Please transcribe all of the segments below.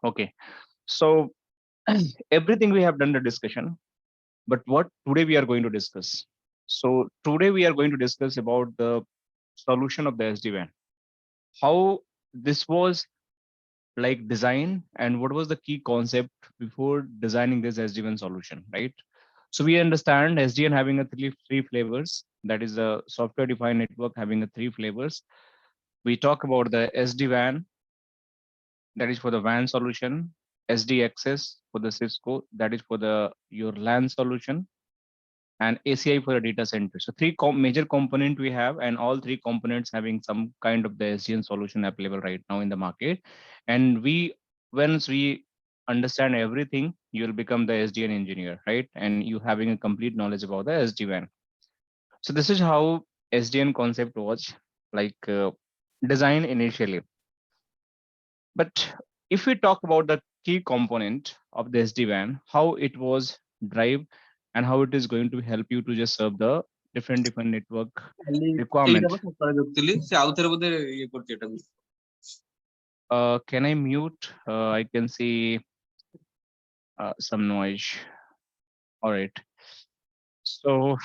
Okay. So everything we have done the discussion, but what today we are going to discuss. So today we are going to discuss about the solution of the SD-WAN, how this was like designed and what was the key concept before designing this SD-WAN solution, right? So we understand SDN having a three flavors, that is a software defined network having a three flavors. We talk about the SD-WAN, that is for the WAN solution, SD access for the Cisco, that is for the your LAN solution, and ACI for the data center. So three major component we have, and all three components having some kind of the SDN solution available right now in the market. And once we understand everything, you'll become the SDN engineer, right? And you having a complete knowledge about the SD-WAN. So this is how SDN concept was like designed initially. But if we talk about the key component of the SD-WAN, how it was drive and how it is going to help you to just serve the different network requirement. Can I mute? I can see some noise. All right. So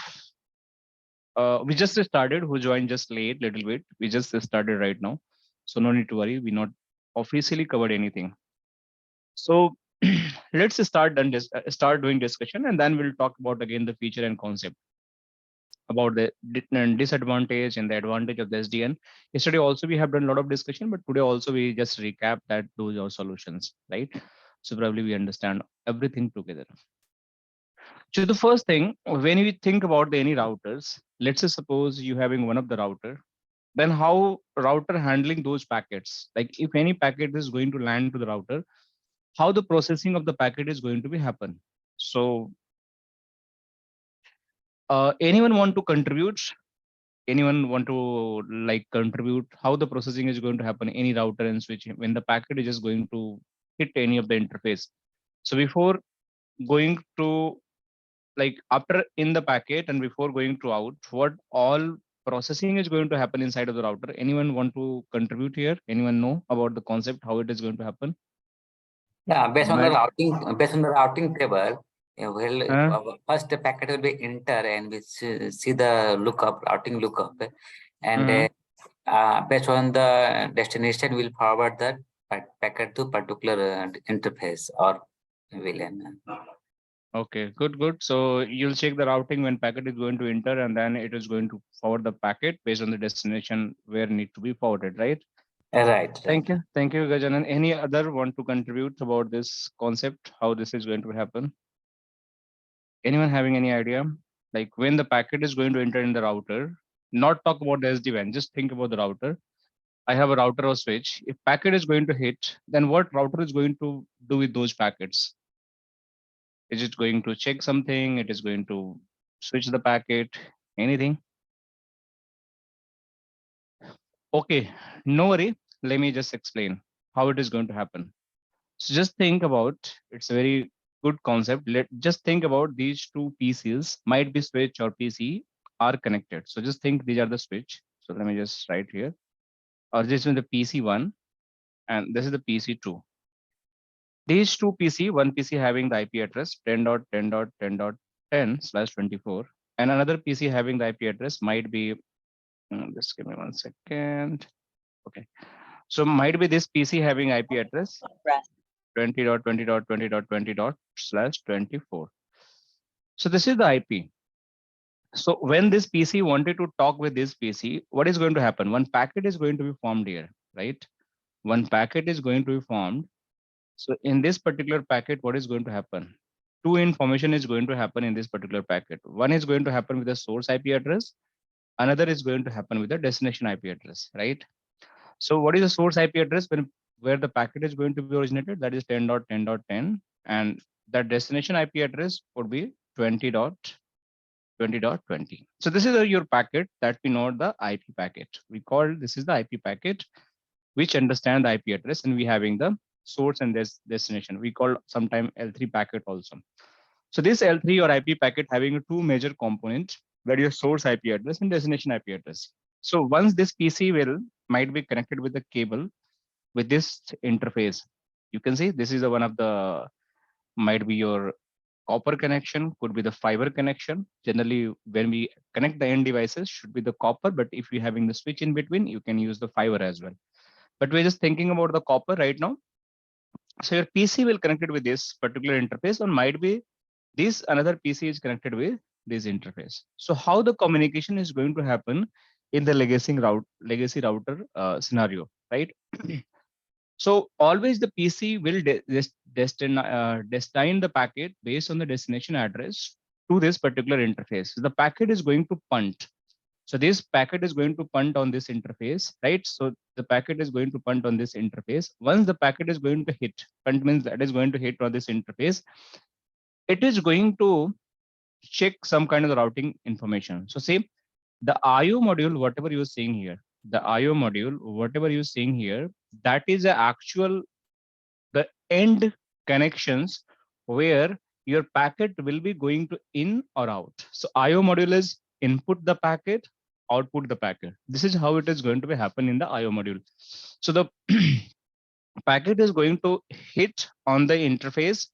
we just started. Who joined just late, little bit. We just started right now, so no need to worry. We not officially covered anything. So let's start doing discussion, and then we'll talk about again the feature and concept about the disadvantage and the advantage of the SDN. Yesterday also we have done a lot of discussion, but today also we just recap that those are solutions, right? So probably we understand everything together. So the first thing, when we think about any routers, let's say suppose you having one of the router, then how router handling those packets? Like if any packet is going to land to the router, how the processing of the packet is going to be happen. So anyone want to contribute? Anyone want to like contribute how the processing is going to happen any router and switch when the packet is just going to hit any of the interface? So before going to like after in the packet and before going to out, what all processing is going to happen inside of the router? Anyone want to contribute here? Anyone know about the concept, how it is going to happen? Yeah, based on the routing table, first the packet will be enter and we see the routing lookup, and based on the destination, we'll forward that packet to particular interface or VLAN. Okay, good. So you'll check the routing when packet is going to enter, and then it is going to forward the packet based on the destination where need to be forwarded, right? Right. Thank you, Gajanan. Any other want to contribute about this concept, how this is going to happen? Anyone having any idea? Like when the packet is going to enter in the router, not talk about the SD-WAN, just think about the router. I have a router or switch. If packet is going to hit, then what router is going to do with those packets? Is it going to check something? It is going to switch the packet, anything? Okay, no worry. Let me just explain how it is going to happen. So just think about, it's a very good concept. Just think about these two PCs, might be switch or PC are connected. So just think these are the switch. So let me just write here. Or this is the PC1 and this is the PC2. These two PC, one PC having the IP address 10.10.10.10/24, and another PC having the IP address might be, just give me 1 second. Okay, so might be this PC having IP address 20.20.20.20./24. So this is the IP. So when this PC wanted to talk with this PC, what is going to happen? One packet is going to be formed here, right? One packet is going to be formed. So in this particular packet, what is going to happen? Two information is going to happen in this particular packet. One is going to happen with the source IP address. Another is going to happen with the destination IP address, right? So what is the source IP address where the packet is going to be originated? That is 10.10.10, and that destination IP address would be 20.20.20. So this is your packet that we know the IP packet. We call this is the IP packet, which understand the IP address, and we having the source and this destination. We call sometime L3 packet also. So this L3 or IP packet having two major components, where your source IP address and destination IP address. So once this PC might be connected with the cable with this interface, You can see this is one of the, might be your copper connection, could be the fiber connection. Generally, when we connect the end devices, should be the copper, but if you're having the switch in between, you can use the fiber as well. But we're just thinking about the copper right now. So your PC will connect it with this particular interface, or might be this another PC is connected with this interface. So how the communication is going to happen in the legacy router scenario, right? So always the PC will destine the packet based on the destination address to this particular interface. The packet is going to punt. So this packet is going to punt on this interface, right? So the packet is going to punt on this interface. Once the packet is going to hit, punt means that is going to hit on this interface, it is going to check some kind of the routing information. So say the IO module, whatever you're seeing here, the IO module, whatever you're seeing here, that is the actual, the end connections where your packet will be going to in or out. So IO module is input the packet, output the packet. This is how it is going to be happen in the IO module. So the packet is going to hit on the interface,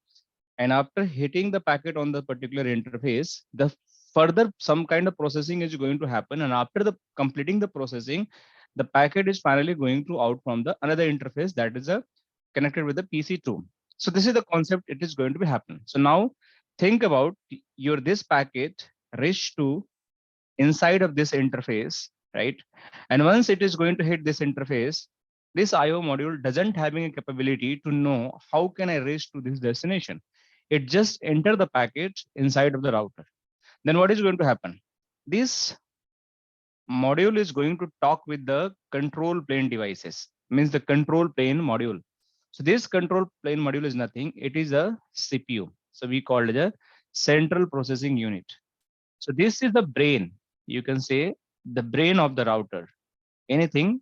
and after hitting the packet on the particular interface, the further some kind of processing is going to happen, and after the completing the processing, the packet is finally going to out from the another interface that is a connected with the PC2. So this is the concept it is going to be happen. So now think about your this packet reach to inside of this interface, right? And once it is going to hit this interface, this IO module doesn't having a capability to know how can I reach to this destination. It just enter the packet inside of the router. Then what is going to happen? This module is going to talk with the control plane devices, means the control plane module. So this control plane module is nothing. It is a CPU. So we call it a central processing unit. So this is the brain. You can say the brain of the router. Anything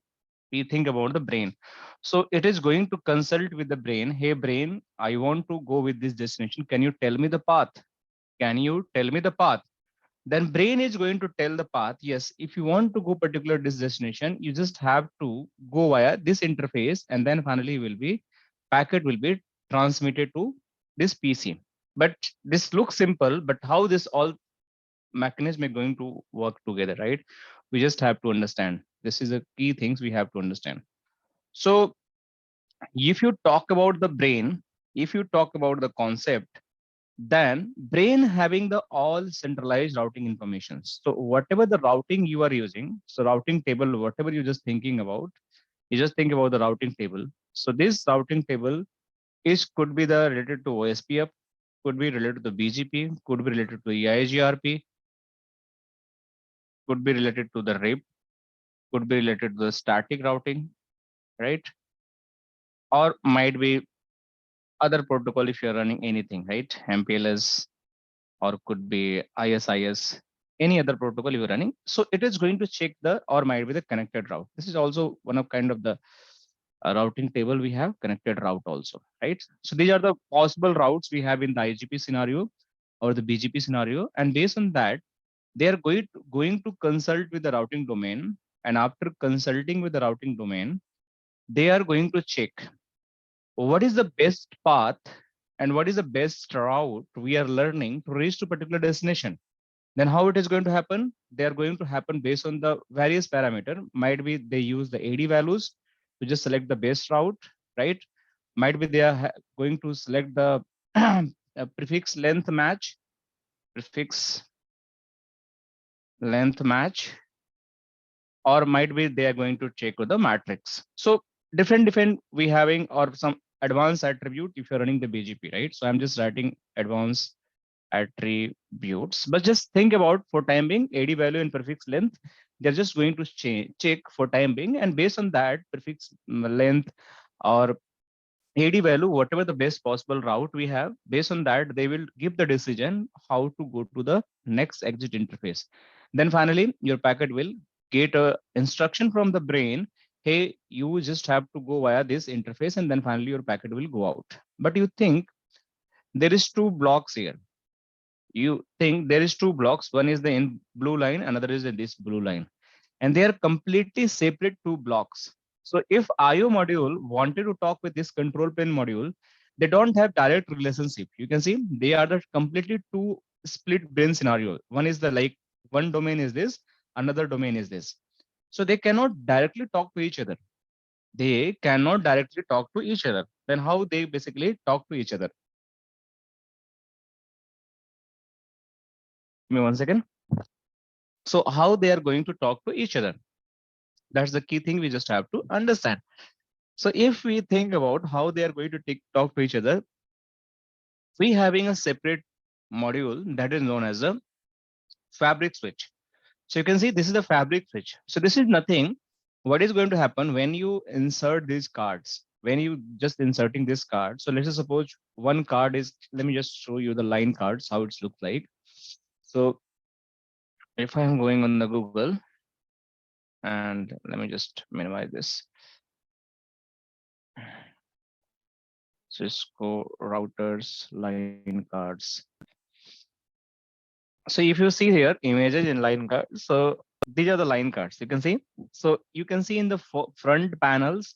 we think about the brain. So it is going to consult with the brain. Hey brain, I want to go with this destination. Can you tell me the path? Can you tell me the path? Then brain is going to tell the path. Yes, if you want to go particular this destination, you just have to go via this interface, and then finally will be packet will be transmitted to this PC. But this looks simple, but how this all mechanism is going to work together, right? We just have to understand. This is the key things we have to understand. So if you talk about the brain, if you talk about the concept, then brain having the all centralized routing information. So whatever the routing you are using, so routing table, whatever you're just thinking about, you just think about the routing table. So this routing table is could be the related to OSPF, could be related to BGP, could be related to EIGRP, could be related to the RIP, could be related to the static routing, right? Or might be other protocol if you're running anything, right? MPLS, or could be ISIS, any other protocol you're running. So it is going to check the, or might be the connected route. This is also one of kind of the routing table we have, connected route also, right? So these are the possible routes we have in the IGP scenario or the BGP scenario. And based on that, they are going to consult with the routing domain. And after consulting with the routing domain, they are going to check what is the best path and what is the best route we are learning to reach to particular destination. Then how it is going to happen? They are going to happen based on the various parameter. Might be they use the AD values to just select the best route, right? Might be they are going to select the prefix length match, prefix length match, or might be they are going to check with the matrix. So different we having or some advanced attribute if you're running the BGP, right? So I'm just writing advanced attributes, but just think about for time being AD value and prefix length, they're just going to check for time being, and based on that prefix length or AD value, whatever the best possible route we have, based on that, they will give the decision how to go to the next exit interface. Then finally, your packet will get a instruction from the brain. Hey, you just have to go via this interface, and then finally your packet will go out. But you think there is two blocks here. You think there is two blocks. One is the in blue line, another is in this blue line, and they are completely separate two blocks. So if IO module wanted to talk with this control plane module, they don't have direct relationship. You can see they are the completely two split brain scenario. One is the like one domain is this, another domain is this. So they cannot directly talk to each other. They cannot directly talk to each other. Then how they basically talk to each other? Give me 1 second. So how they are going to talk to each other? That's the key thing we just have to understand. So if we think about how they are going to talk to each other, we having a separate module that is known as a fabric switch. So you can see this is the fabric switch. So this is nothing. What is going to happen when you insert these cards? When you just inserting this card. So let's just suppose one card is, let me just show you the line cards, how it looks like. So if I'm going on the Google and let me just minimize this. Cisco routers line cards. So if you see here images in line cards, so these are the line cards you can see. So you can see in the front panels,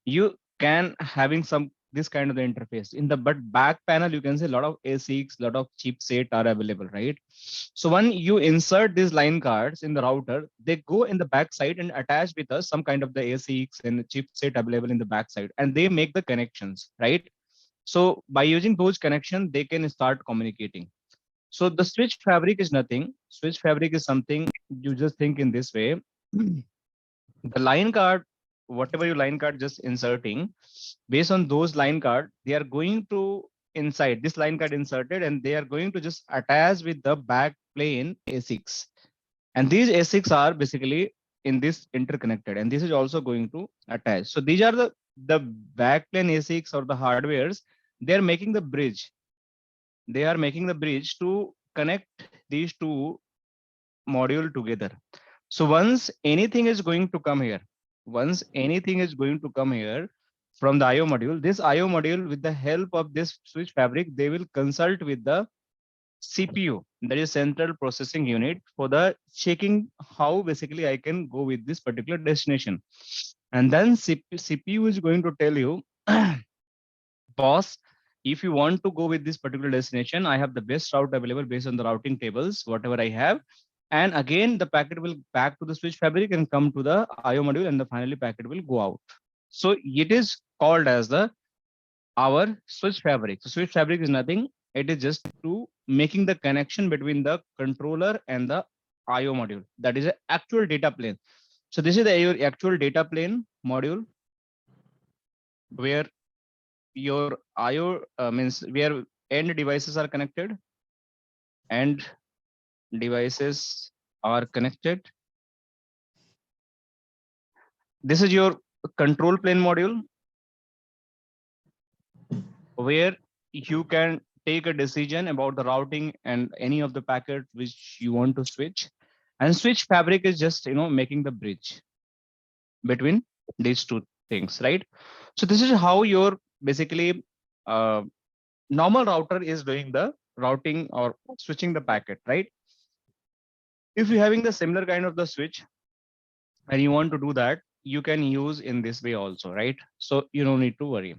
you can having some this kind of the interface in the but back panel, you can see a lot of ASICs, lot of chipset are available, right? So when you insert these line cards in the router, they go in the back side and attach with us some kind of the ASICs and the chipset available in the back side, and they make the connections, right? So by using those connections, they can start communicating. So the switch fabric is nothing. Switch fabric is something you just think in this way. The line card, whatever you line card just inserting, based on those line card, they are going to inside this line card inserted, and they are going to just attach with the back plane ASICs. And these ASICs are basically in this interconnected, and this is also going to attach. So these are the backplane ASICs or the hardwares. They are making the bridge. They are making the bridge to connect these two module together. So once anything is going to come here, once anything is going to come here from the IO module, this IO module with the help of this switch fabric, they will consult with the CPU, that is central processing unit, for the checking how basically I can go with this particular destination. And then CPU is going to tell you, boss, if you want to go with this particular destination, I have the best route available based on the routing tables, whatever I have. And again, the packet will back to the switch fabric and come to the IO module, and the finally packet will go out. So it is called as the our switch fabric. So switch fabric is nothing. It is just to making the connection between the controller and the IO module. That is an actual data plane. So this is the actual data plane module where your IO means where end devices are connected. End devices are connected. This is your control plane module where you can take a decision about the routing and any of the packet which you want to switch. And switch fabric is just making the bridge between these two things, right? So this is how your basically normal router is doing the routing or switching the packet, right? If you're having the similar kind of the switch and you want to do that, you can use in this way also, right? So you don't need to worry.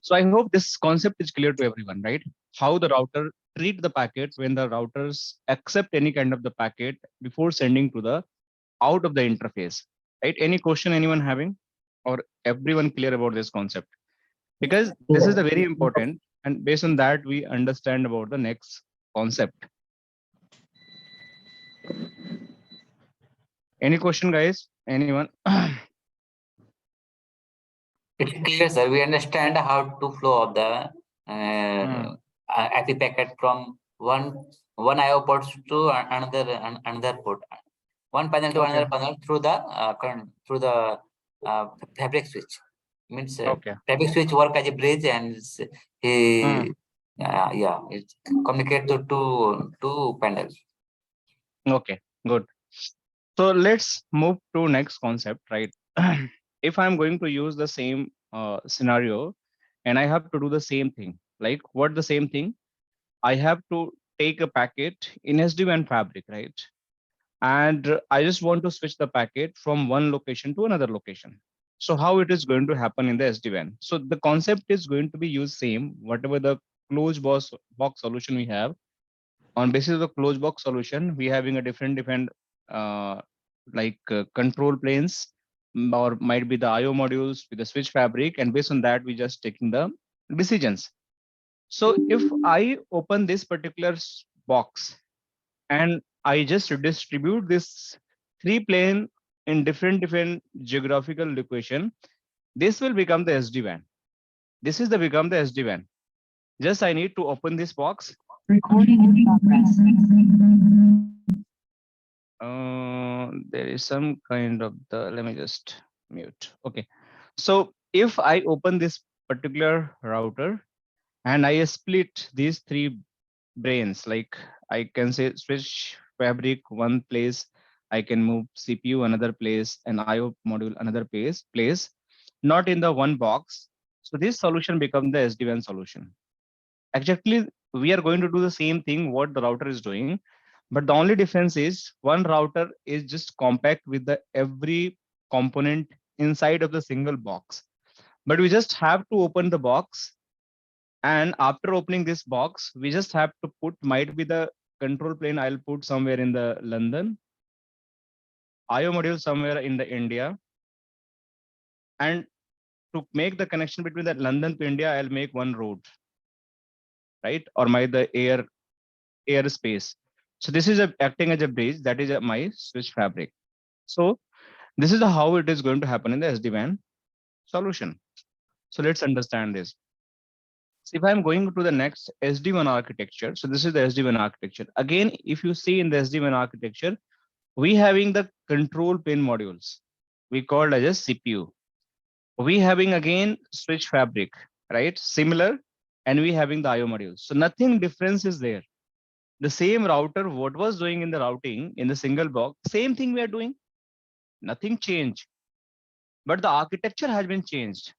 So I hope this concept is clear to everyone, right? How the router treat the packet when the routers accept any kind of the packet before sending to the out of the interface, right? Any question anyone having, or everyone clear about this concept? Because this is the very important, and based on that we understand about the next concept. Any question, guys? Anyone? It's clear, sir. We understand how to flow of the IP packet from one IO port to another port, one panel to another panel through the fabric switch. Means fabric switch work as a bridge, and it communicate to two panels. Okay, good. So let's move to next concept, right? If I'm going to use the same scenario and I have to do the same thing, like what the same thing? I have to take a packet in SD-WAN fabric, right? And I just want to switch the packet from one location to another location. So how it is going to happen in the SD-WAN? So the concept is going to be used same, whatever the closed box solution we have. On basis of the closed box solution, we having a different uh, control planes, or might be the IO modules with the switch fabric, and based on that, we just taking the decisions. So if I open this particular box and I just distribute this 3 plane in different geographical location, this will become the SD-WAN. This is the become the SD-WAN. Just I need to open this box. Recording in progress. There is some kind of the, let me just mute. Okay. So if I open this particular router and I split these 3 brains, like I can say switch fabric one place, I can move CPU another place, and IO module another place, not in the one box. So this solution becomes the SD-WAN solution. Exactly, we are going to do the same thing what the router is doing, but the only difference is one router is just compact with the every component inside of the single box. But we just have to open the box, and after opening this box, we just have to put, might be the control plane I'll put somewhere in the London, IO module somewhere in the India, and to make the connection between that London to India, I'll make one road, right? Or the airspace. So this is acting as a bridge, that is my switch fabric. So this is how it is going to happen in the SD-WAN solution. So let's understand this. So if I'm going to the next SD-WAN architecture, so this is the SD-WAN architecture. Again, if you see in the SD-WAN architecture, we having the control plane modules, we called as a CPU. We having again switch fabric, right? Similar, and we having the IO modules. So nothing difference is there. The same router, what was doing in the routing in the single box, same thing we are doing. Nothing changed, but the architecture has been changed.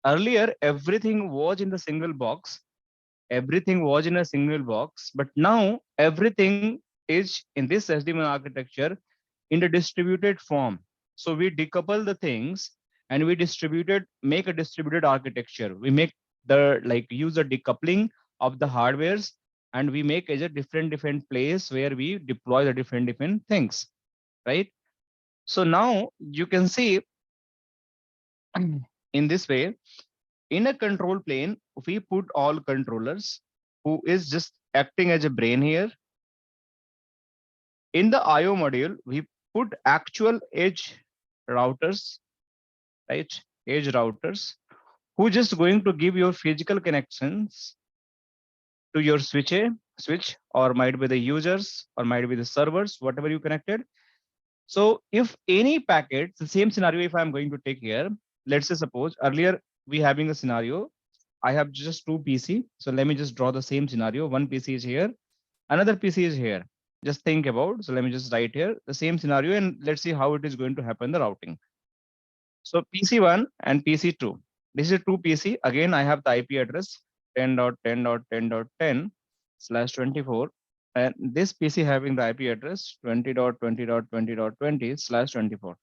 Earlier, everything was in the single box. Everything was in a single box, but now everything is in this SD-WAN architecture in the distributed form. So we decouple the things and we make a distributed architecture. We make the use the decoupling of the hardwares, and we make a different place where we deploy the different things, right? So now you can see in this way, in a control plane, we put all controllers who is just acting as a brain here. In the IO module, we put actual edge routers, right? Edge routers who just going to give your physical connections to your switch, or might be the users, or might be the servers, whatever you connected. So if any packet, the same scenario, if I'm going to take here, let's say suppose earlier we having a scenario, I have just 2 PC. So let me just draw the same scenario. One PC is here, another PC is here. Just think about, so let me just write here the same scenario, and let's see how it is going to happen the routing. So PC1 and PC2, this is 2 PC. Again, I have the IP address 10.10.10.10/24, and this PC having the IP address 20.20.20.20/24.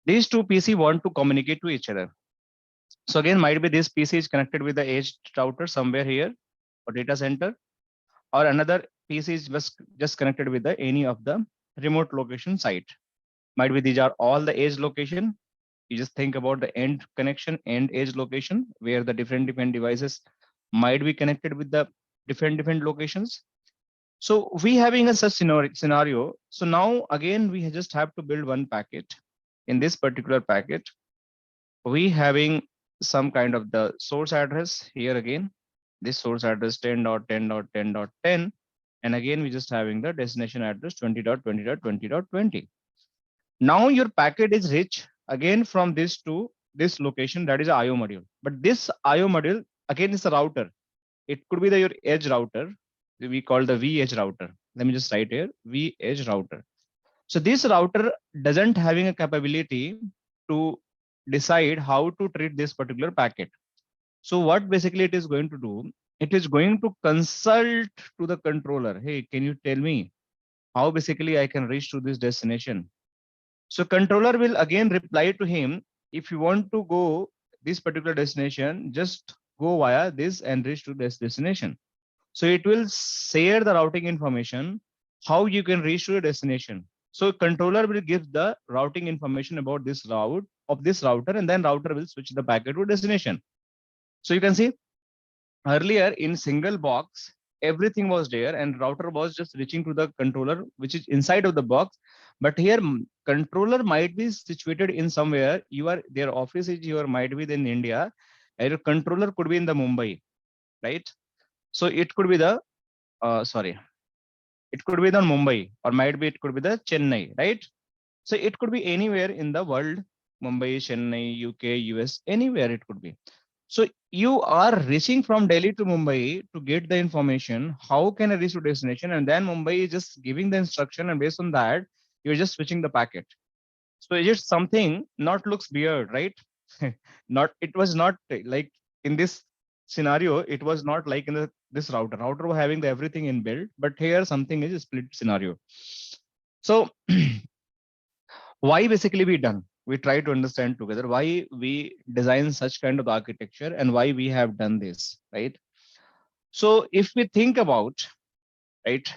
These 2 PC want to communicate to each other. So again, might be this PC is connected with the edge router somewhere here or data center, or another PC is just connected with the any of the remote location site. Might be these are all the edge location. You just think about the end connection, end edge location, where the different devices might be connected with the different locations. So we having a such scenario. So now again, we just have to build one packet. In this particular packet, we having some kind of the source address here again. This source address 10.10.10.10, and again we just having the destination address 20.20.20.20. Now your packet is rich again from this to this location, that is IO module. But this IO module again is a router. It could be your edge router. We call the vEdge router. Let me just write here vEdge router. So this router doesn't having a capability to decide how to treat this particular packet. So what basically it is going to do, it is going to consult to the controller. Hey, can you tell me how basically I can reach to this destination? So controller will again reply to him, if you want to go this particular destination, just go via this and reach to this destination. So it will share the routing information, how you can reach to the destination. So controller will give the routing information about this route of this router, and then router will switch the packet to destination. So you can see earlier in single box, everything was there and router was just reaching to the controller, which is inside of the box. But here controller might be situated in somewhere. Their office is your might be in India, and your controller could be in the Mumbai, right? So it could be the sorry, it could be the Mumbai, or might be it could be the Chennai, right? So it could be anywhere in the world, Mumbai, Chennai, UK, US, anywhere it could be. So you are reaching from Delhi to Mumbai to get the information. How can I reach to destination? And then Mumbai is just giving the instruction, and based on that, you're just switching the packet. So it's just something not looks weird, right? Not it was not like in this scenario, it was not like in this router. Router was having the everything inbuilt, but here something is a split scenario. So why basically we done? We try to understand together why we design such kind of architecture and why we have done this, right? So if we think about, right,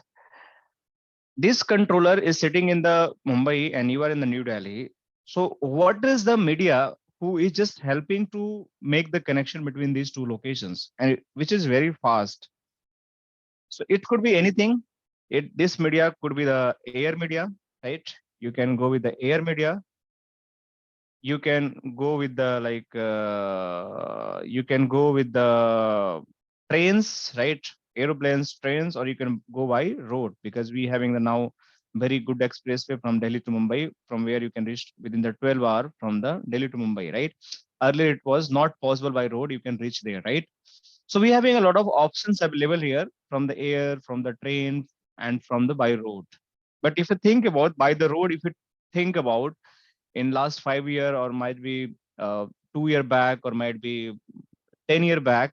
this controller is sitting in the Mumbai and you are in the New Delhi. So what is the media who is just helping to make the connection between these two locations, and which is very fast? So it could be anything. This media could be the air media, right? You can go with the air media. You can go with the you can go with the trains, right? Aeroplanes, trains, or you can go by road, because we having the now very good expressway from Delhi to Mumbai, from where you can reach within the 12 hour from the Delhi to Mumbai, right? Earlier it was not possible by road, you can reach there, right? So we having a lot of options available here from the air, from the train, and from the by road. But if you think about by the road, if you think about in last 5 year, or might be 2 year back, or might be 10 year back,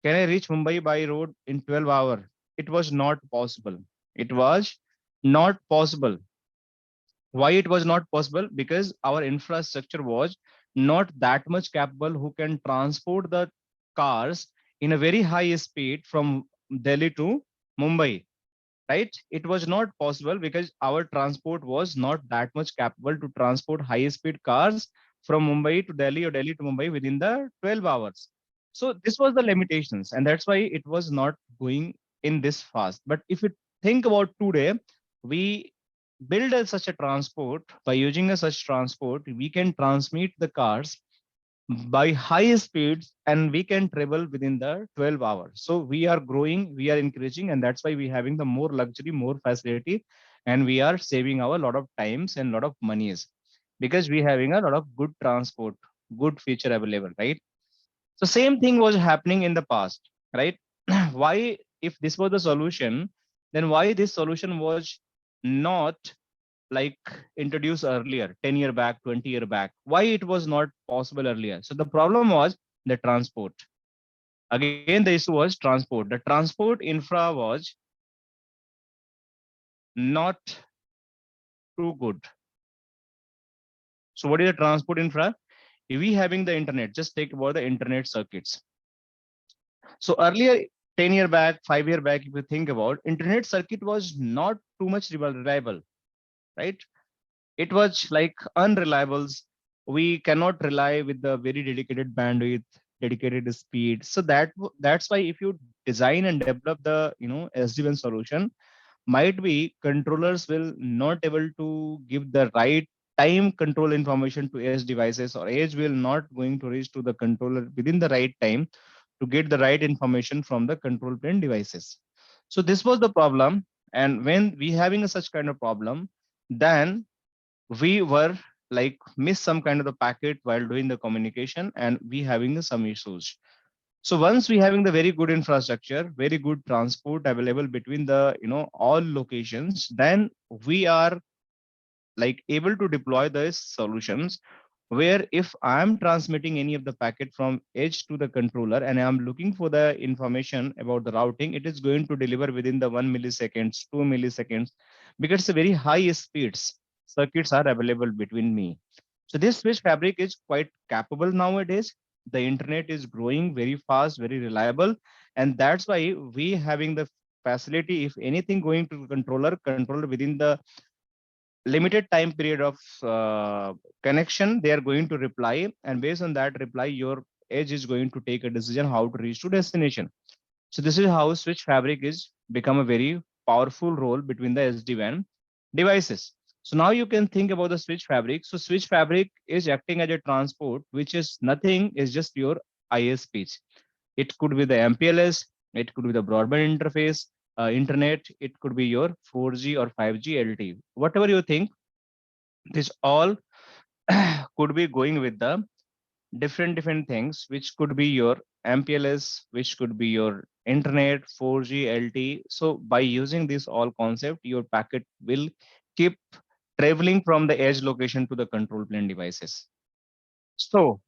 can I reach Mumbai by road in 12 hours? It was not possible. It was not possible. Why it was not possible? Because our infrastructure was not that much capable who can transport the cars in a very high speed from Delhi to Mumbai, right? It was not possible because our transport was not that much capable to transport high speed cars from Mumbai to Delhi or Delhi to Mumbai within the 12 hours. So this was the limitations, and that's why it was not going in this fast. But if you think about today, we build such a transport. By using a such transport, we can transmit the cars by high speeds, and we can travel within the 12 hours. So we are growing, we are increasing, and that's why we having the more luxury, more facility, and we are saving our lot of times and lot of monies, because we having a lot of good transport, good feature available, right? So same thing was happening in the past, right? Why, if this was the solution, then why this solution was not like introduced earlier, 10 year back, 20 year back? Why it was not possible earlier? So the problem was the transport. Again, the issue was transport. The transport infra was not too good. So what is the transport infra? We having the internet, just take about the internet circuits. So earlier, 10 year back, 5 year back, if you think about, internet circuit was not too much reliable, right? It was like unreliables. We cannot rely with the very dedicated bandwidth, dedicated speed. So that's why if you design and develop the SD-WAN solution, might be controllers will not able to give the right time control information to edge devices, or edge will not going to reach to the controller within the right time to get the right information from the control plane devices. So this was the problem. And when we having a such kind of problem, then we were like miss some kind of the packet while doing the communication, and we having some issues. So once we having the very good infrastructure, very good transport available between the all locations, then we are like able to deploy those solutions, where if I'm transmitting any of the packet from edge to the controller and I'm looking for the information about the routing, it is going to deliver within the 1 milliseconds, 2 milliseconds, because it's a very high speeds circuits are available between me. So this switch fabric is quite capable nowadays. The internet is growing very fast, very reliable, and that's why we having the facility. If anything going to controller within the limited time period of connection, they are going to reply, and based on that reply, your edge is going to take a decision how to reach to destination. So this is how switch fabric is become a very powerful role between the SD-WAN devices. So now you can think about the switch fabric. So switch fabric is acting as a transport, which is nothing, is just your ISPs. It could be the MPLS, it could be the broadband interface, internet, it could be your 4G or 5G LTE. Whatever you think, this all could be going with the different things, which could be your MPLS, which could be your internet, 4G, LTE. So by using this all concept, your packet will keep traveling from the edge location to the control plane devices. So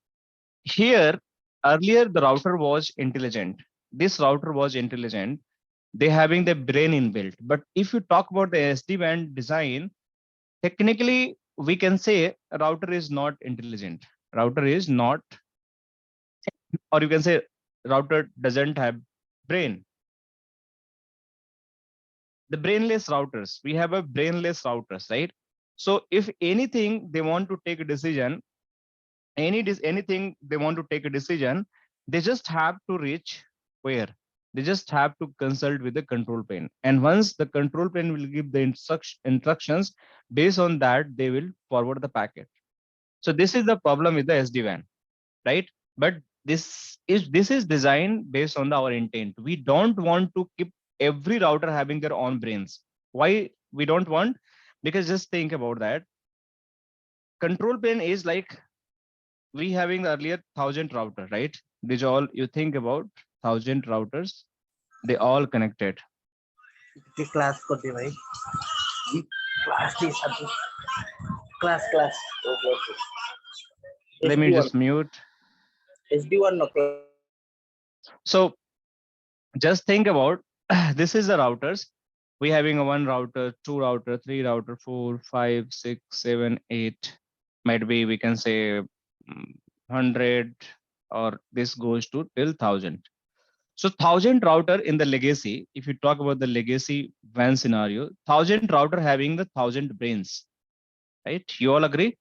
here, earlier the router was intelligent. This router was intelligent. They having the brain inbuilt. But if you talk about the SD-WAN design, technically we can say a router is not intelligent. Router is not, or you can say router doesn't have brain. The brainless routers, we have a brainless routers, right? So if anything they want to take a decision, anything they want to take a decision, they just have to reach where? They just have to consult with the control plane. And once the control plane will give the instructions, based on that, they will forward the packet. So this is the problem with the SD-WAN, right? But this is designed based on our intent. We don't want to keep every router having their own brains. Why we don't want? Because just think about that. Control plane is like we having the earlier 1,000 router, right? These all you think about 1,000 routers, they all connected. The class को दे भाई class the subject class Let me just mute. SD1 no class. So just think about this is the routers. We having a one router, two router, three router, 4, 5, 6, 7, 8. Might be we can say 100, or this goes to till 1,000. So 1,000 router in the legacy, if you talk about the legacy WAN scenario, 1,000 router having the 1,000 brains, right? You all agree?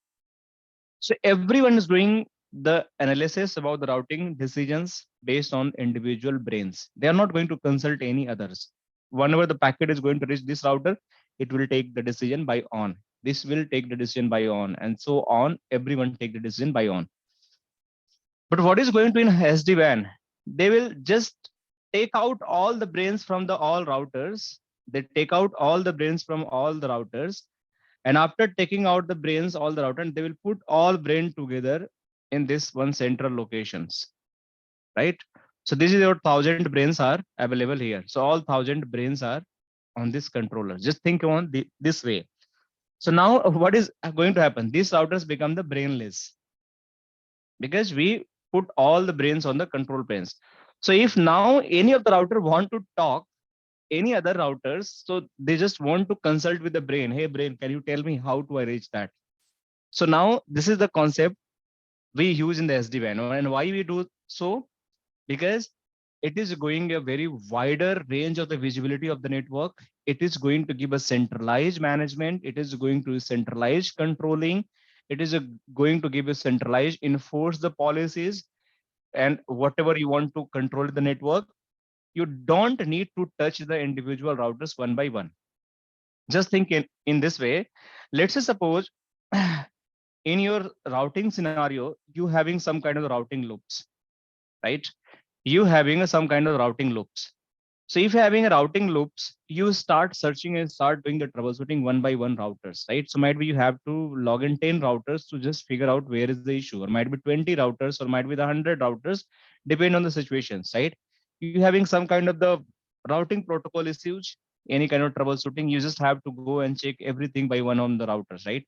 So everyone is doing the analysis about the routing decisions based on individual brains. They are not going to consult any others. Whenever the packet is going to reach this router, it will take the decision by on. This will take the decision by on, and so on. Everyone take the decision by on. But what is going to in SD-WAN? They will just take out all the brains from the all routers. They take out all the brains from all the routers. And after taking out the brains, all the routers, they will put all brain together in this one central locations, right? So this is your 1,000 brains are available here. So all 1,000 brains are on this controller. Just think on this way. So now what is going to happen? These routers become the brainless because we put all the brains on the control planes. So if now any of the router want to talk any other routers, so they just want to consult with the brain. Hey brain, can you tell me how do I reach that? So now this is the concept we use in the SD-WAN. And why we do so? Because it is going a very wider range of the visibility of the network. It is going to give a centralized management. It is going to centralized controlling. It is going to give a centralized enforce the policies, and whatever you want to control the network, you don't need to touch the individual routers one by one. Just think in this way. Let's say suppose in your routing scenario, you having some kind of routing loops, right? You having some kind of routing loops. So if you're having a routing loops, you start searching and start doing the troubleshooting one by one routers, right? So might be you have to log in 10 routers to just figure out where is the issue, or might be 20 routers, or might be the 100 routers, depend on the situations, right? You having some kind of the routing protocol issues, any kind of troubleshooting, you just have to go and check everything by one on the routers, right?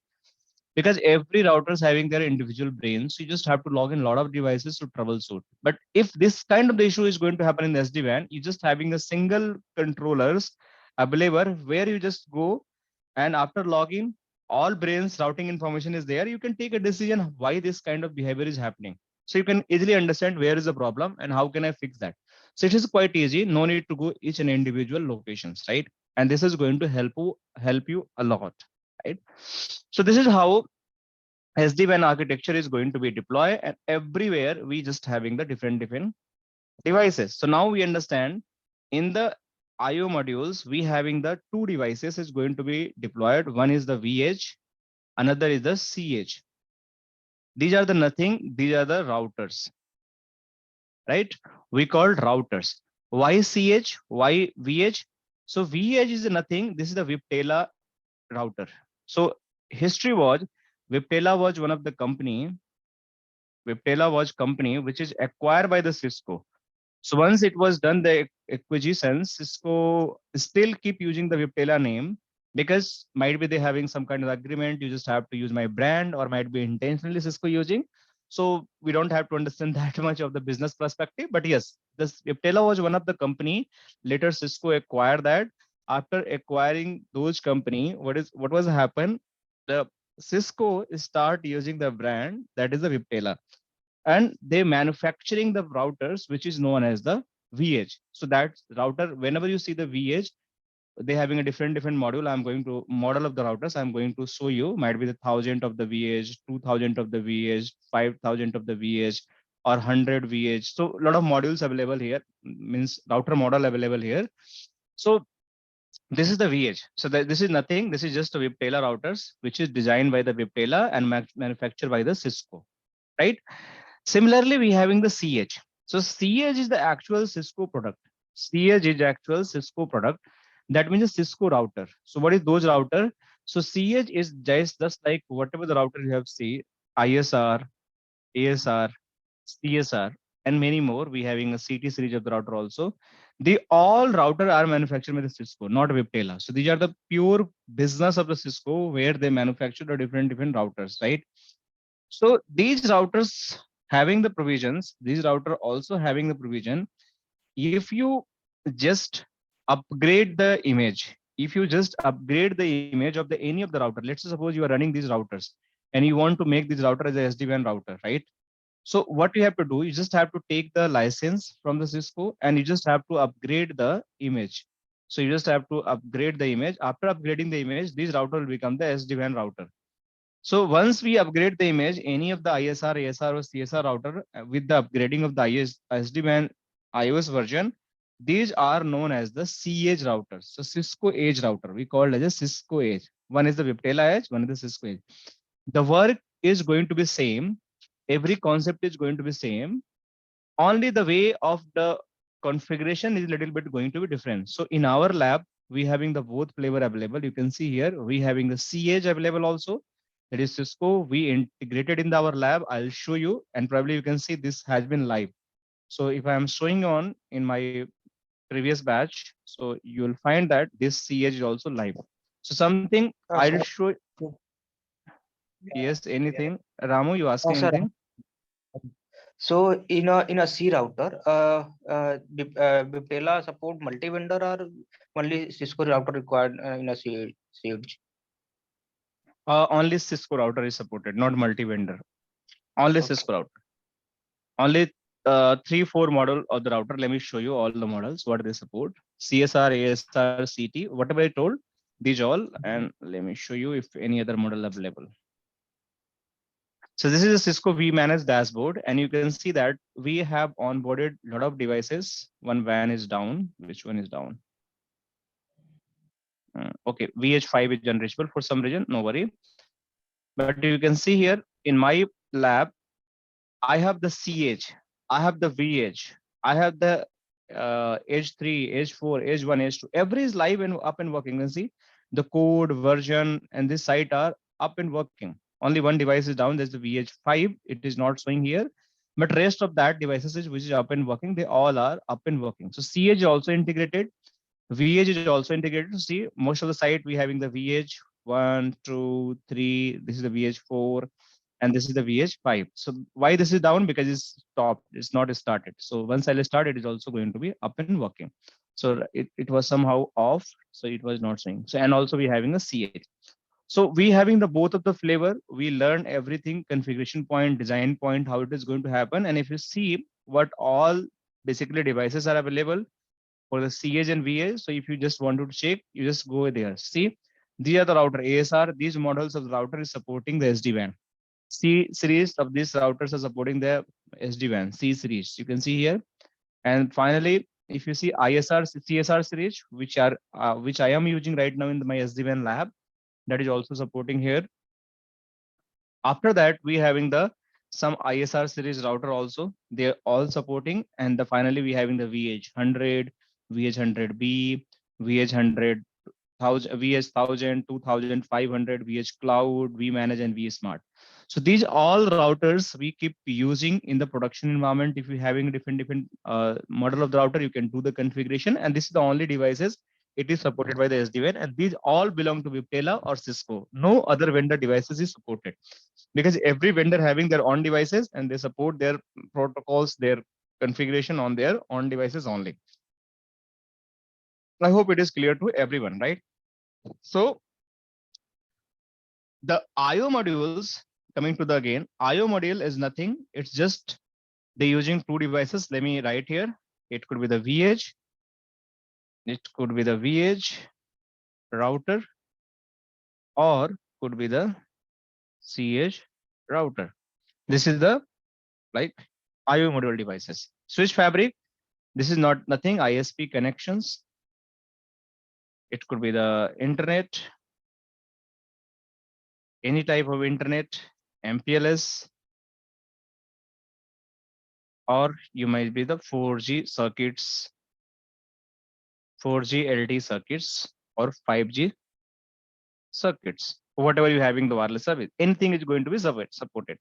Because every router is having their individual brains, so you just have to log in a lot of devices to troubleshoot. But if this kind of the issue is going to happen in the SD-WAN, you just having a single controllers available where you just go, and after login, all brains routing information is there, you can take a decision why this kind of behavior is happening. So you can easily understand where is the problem and how can I fix that. So it is quite easy. No need to go each and individual locations, right? And this is going to help you a lot, right? So this is how SD-WAN architecture is going to be deployed, and everywhere we just having the different devices. So now we understand in the IO modules, we having the two devices is going to be deployed. One is the vEdge, another is the cEdge. These are the nothing, these are the routers, right? We called routers. Why cEdge? Why vEdge? So vEdge is nothing. This is the Viptela router. So history was Viptela was one of the company. Viptela was company which is acquired by the Cisco. So once it was done, the acquisition, Cisco still keep using the Viptela name because might be they having some kind of agreement. You just have to use my brand, or might be intentionally Cisco using. So we don't have to understand that much of the business perspective. But yes, this Viptela was one of the company. Later Cisco acquired that. After acquiring those company, what was happen? The Cisco start using the brand that is the Viptela, and they manufacturing the routers which is known as the vEdge. So that router, whenever you see the vEdge, they having a different module. I'm going to model of the routers. I'm going to show you. Might be the 1,000 of the vEdge, 2,000 of the vEdge, 5,000 of the vEdge, or 100 vEdge. So a lot of modules available here, means router model available here. So this is the vEdge. So this is nothing. This is just a Viptela routers, which is designed by the Viptela and manufactured by the Cisco, right? Similarly, we having the cEdge. So cEdge is the actual Cisco product. cEdge is actual Cisco product. That means a Cisco router. So what is those router? So cEdge is just like whatever the router you have seen, ISR, ASR, CSR, and many more. We having a CT series of the router also. The all router are manufactured by the Cisco, not Viptela. So these are the pure business of the Cisco where they manufacture the different routers, right? So these routers having the provisions, these router also having the provision. If you just upgrade the image, if you just upgrade the image of the any of the router, let's say suppose you are running these routers and you want to make this router as a SD-WAN router, right? So what you have to do, you just have to take the license from the Cisco and you just have to upgrade the image. So you just have to upgrade the image. After upgrading the image, this router will become the SD-WAN router. So once we upgrade the image, any of the ISR, ASR, or CSR router with the upgrading of the SD-WAN iOS version, these are known as the cEdge routers. So Cisco Edge router, we call it as a Cisco Edge. One is the Viptela Edge, one is the Cisco Edge. The work is going to be same. Every concept is going to be same. Only the way of the configuration is a little bit going to be different. So in our lab, we having the both flavor available. You can see here, we having the cEdge available also. That is Cisco. We integrated in our lab. I'll show you, and probably you can see this has been live. So if I'm showing on in my previous batch, so you'll find that this cEdge is also live. So something I'll Sir. show. Yes, anything. Ramu, you asking Sir. anything? So in a C router, Viptela support multi-vendor or only Cisco router required in a cEdge? Only Cisco router is supported, not multi-vendor. Only Okay. Cisco router. Only 3-4 model of the router. Let me show you all the models, what they support. CSR, ASR, CT, whatever I told, these all. And let me show you if any other model available. So this is a Cisco vManage dashboard, and you can see that we have onboarded a lot of devices. One WAN is down. Which one is down? Okay, VH5 is unreachable for some reason, no worry. But you can see here in my lab, I have the cEdge, I have the vEdge, I have the Edge 3, Edge 4, Edge 1, Edge 2. Every is live and up and working. You can see the code, version, and this site are up and working. Only one device is down. There's the VH5. It is not showing here, but rest of that devices which is up and working, they all are up and working. So cEdge is also integrated. vEdge is also integrated. To see most of the site we having the vEdge 1, 2, 3. This is the VH4. And this is the VH5. So why this is down? Because it's stopped, it's not started. So once I'll start, it is also going to be up and working. So it was somehow off, so it was not showing. So and also we're having a cEdge. So we having the both of the flavor, we learn everything, configuration point, design point, how it is going to happen. And if you see what all basically devices are available for the cEdge and vEdge. So if you just want to check, you just go there. See, these are the router ASR. These models of the router is supporting the SD-WAN. C series of these routers are supporting the SD-WAN, C series. You can see here. And finally, if you see ISR, CSR series, which I am using right now in my SD-WAN lab, that is also supporting here. After that, we having the some ISR series router also. They're all supporting. And finally, we having the vEdge 100, vEdge 100B, vEdge 100, 1000, vEdge 1000, 2500, vEdge Cloud, vManage, and vSmart. So these all routers we keep using in the production environment. If you're having different model of the router, you can do the configuration. And this is the only devices it is supported by the SD-WAN, and these all belong to Viptela or Cisco. No other vendor devices is supported, because every vendor having their own devices and they support their protocols, their configuration on their own devices only. I hope it is clear to everyone, right? So the IO modules, coming to the again, IO module is nothing. It's just they're using two devices. Let me write here. It could be the vEdge. It could be the vEdge router, or could be the cEdge router. This is the like IO module devices. Switch fabric. This is not nothing. ISP connections. It could be the internet, any type of internet, MPLS, or you might be the 4G circuits, 4G LTE circuits, or 5G circuits. Whatever you having the wireless service, anything is going to be supported.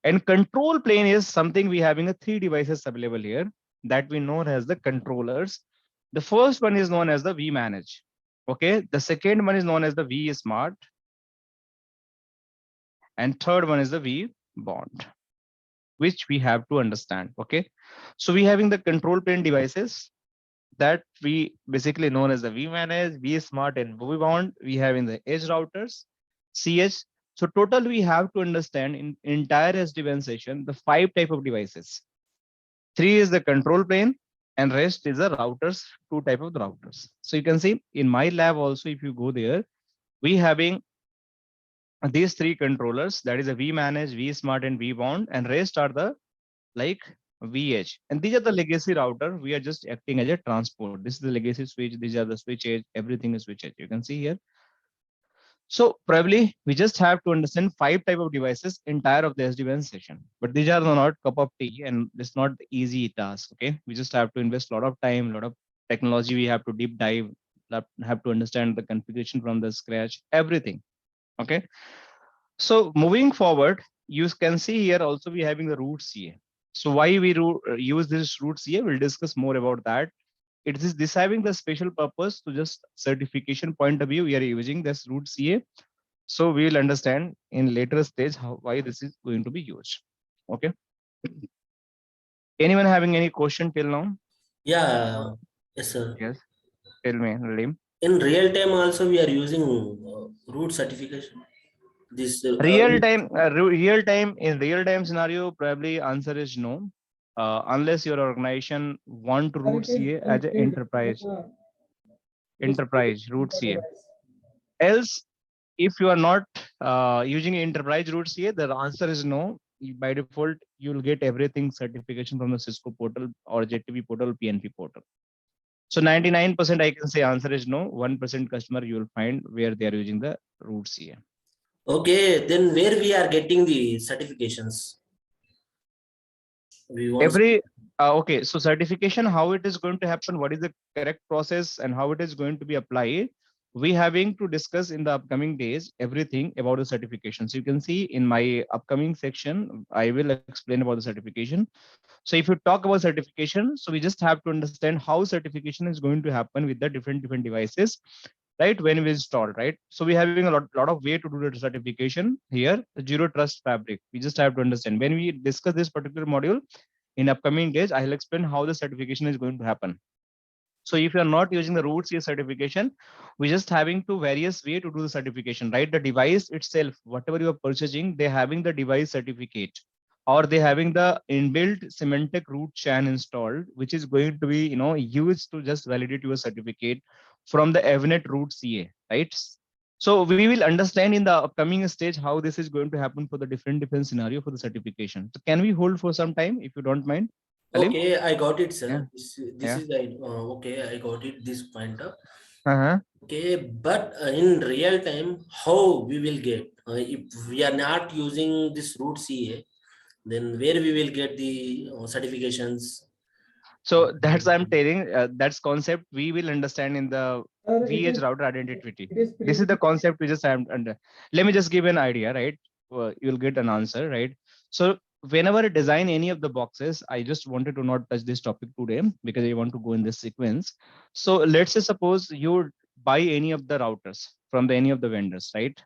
And control plane is something we having a 3 devices available here that we know as the controllers. The first one is known as the vManage. Okay, the second one is known as the vSmart, and third one is the vBond, which we have to understand. Okay, so we having the control plane devices that we basically known as the vManage, vSmart, and vBond. We have in the edge routers, cEdge. So total we have to understand in entire SD-WAN session the 5 type of devices. 3 is the control plane, and rest is the routers, 2 type of the routers. So you can see in my lab also, if you go there, we having these 3 controllers, that is a vManage, vSmart, and vBond, and rest are the like vEdge. And these are the legacy router. We are just acting as a transport. This is the legacy switch. These are the switch edge. Everything is switch edge. You can see here. So probably we just have to understand 5 type of devices entire of the SD-WAN session. But these are not cup of tea, and it's not the easy task. Okay, we just have to invest a lot of time, a lot of technology. We have to deep dive, have to understand the configuration from the scratch, everything. Okay, so moving forward, you can see here also we having the root CA. So why we use this root CA, we'll discuss more about that. It is this having the special purpose to just certification point of view, we are using this root CA. So we will understand in later stage why this is going to be used. Okay. Anyone having any question till now? Yeah, yes, sir. Yes. Tell me, Nalim. In real time also we are using root certification. This Real time in real time scenario, probably answer is no, unless your organization want to root CA as an enterprise root CA. Else, if you are not using enterprise root CA, the answer is no. By default, you'll get everything certification from the Cisco portal or JTB portal, PNP portal. So 99% I can say answer is no. 1% customer you will find where they are using the root CA. okay, then where we are getting the certifications? We want Okay, so certification, how it is going to happen, what is the correct process, and how it is going to be applied, we having to discuss in the upcoming days everything about the certification. So you can see in my upcoming section, I will explain about the certification. So if you talk about certification, so we just have to understand how certification is going to happen with the different devices, right, when we install, right? So we're having a lot of way to do the certification here, the zero trust fabric. We just have to understand when we discuss this particular module in upcoming days, I'll explain how the certification is going to happen. So if you're not using the root CA certification, we're just having to various way to do the certification, right? The device itself, whatever you are purchasing, they're having the device certificate, or they having the inbuilt Symantec root chan installed, which is going to be, used to just validate your certificate from the vNet root CA, right? So we will understand in the upcoming stage how this is going to happen for the different scenario for the certification. So can we hold for some time if you don't mind, Alim? Okay, I got it, Yeah. sir. This Yeah. is okay. I got it. This pointer. Uh-huh. Okay, but in real time, how we will get if we are not using this root CA, then where we will get the certifications? So that's I'm telling. That's concept we will understand in the vEdge router identity. This is the concept we just have under. Let me just give an idea, right? You'll get an answer, right? So whenever I design any of the boxes, I just wanted to not touch this topic today because I want to go in this sequence. So let's say suppose you buy any of the routers from any of the vendors, right?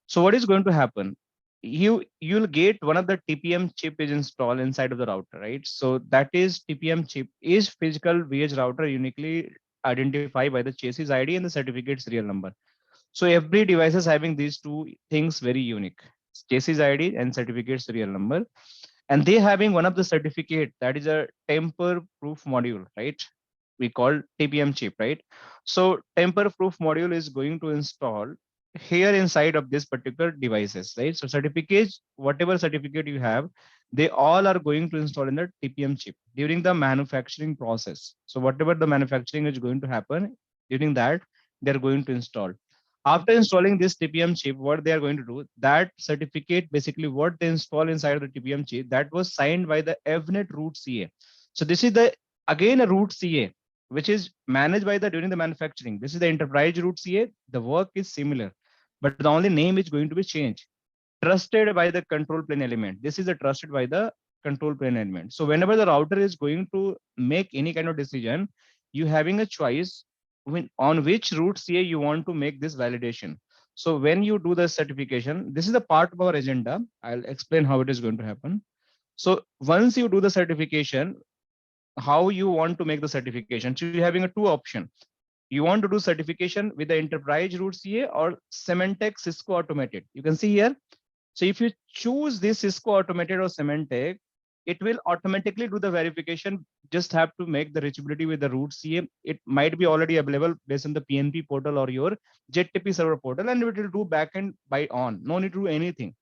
So what is going to happen? You'll get one of the TPM chip is installed inside of the router, right? So that is TPM chip is physical vEdge router uniquely identified by the chassis ID and the certificate serial number. So every device is having these two things very unique: chassis ID and certificate serial number. And they having one of the certificate that is a temper proof module, right? We call TPM chip, right? So temper proof module is going to install here inside of this particular devices, right? So certificates, whatever certificate you have, they all are going to install in the TPM chip during the manufacturing process. So whatever the manufacturing is going to happen during that, they're going to install. After installing this TPM chip, what they are going to do, that certificate, basically what they install inside of the TPM chip, that was signed by the vNet root CA. So this is the, again, a root CA, which is managed by the during the manufacturing. This is the enterprise root CA. The work is similar, but the only name is going to be changed. Trusted by the control plane element. This is a trusted by the control plane element. So whenever the router is going to make any kind of decision, you having a choice on which root CA you want to make this validation. So when you do the certification, this is the part of our agenda. I'll explain how it is going to happen. So once you do the certification, how you want to make the certification. So you're having a two option. You want to do certification with the enterprise root CA or Symantec Cisco automated. You can see here. So if you choose this Cisco automated or Symantec, it will automatically do the verification. Just have to make the reachability with the root CA. It might be already available based on the PNP portal or your ZTP server portal, and it will do backend by on. No need to do anything.